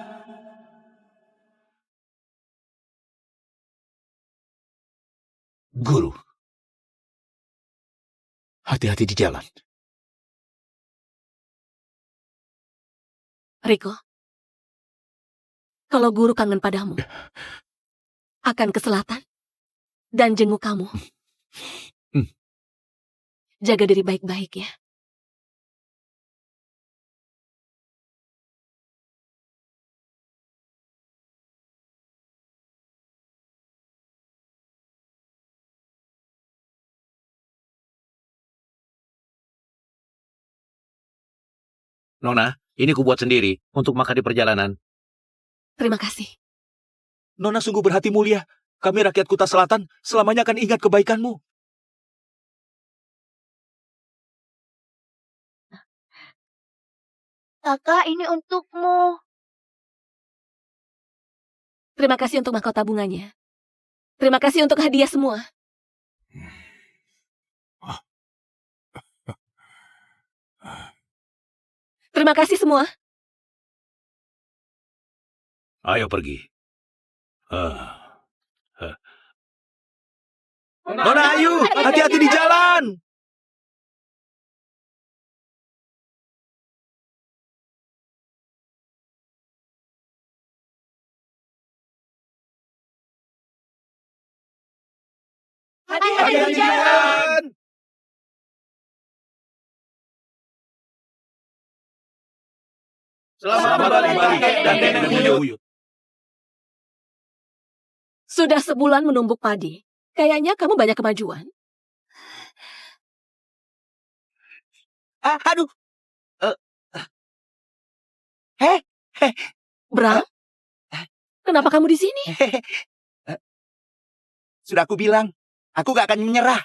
Guru. Hati-hati di jalan. Riko, kalau guru kangen padamu, akan ke selatan dan jenguk kamu. Jaga diri baik-baik ya. Nona, ini kubuat sendiri untuk makan di perjalanan. Terima kasih. Nona sungguh berhati mulia. Kami rakyat Kuta Selatan selamanya akan ingat kebaikanmu. Kakak, ini untukmu. Terima kasih untuk mahkota bunganya. Terima kasih untuk hadiah semua. Terima kasih semua. Ayo pergi. Nona Ayu, hati-hati di jalan. Hati-hati di jalan. Selamat kembali dan nenek buyut. Sudah sebulan menumbuk padi. Kayaknya kamu banyak kemajuan. Aduh. Bram, kenapa kamu di sini? Sudah aku bilang, aku gak akan menyerah.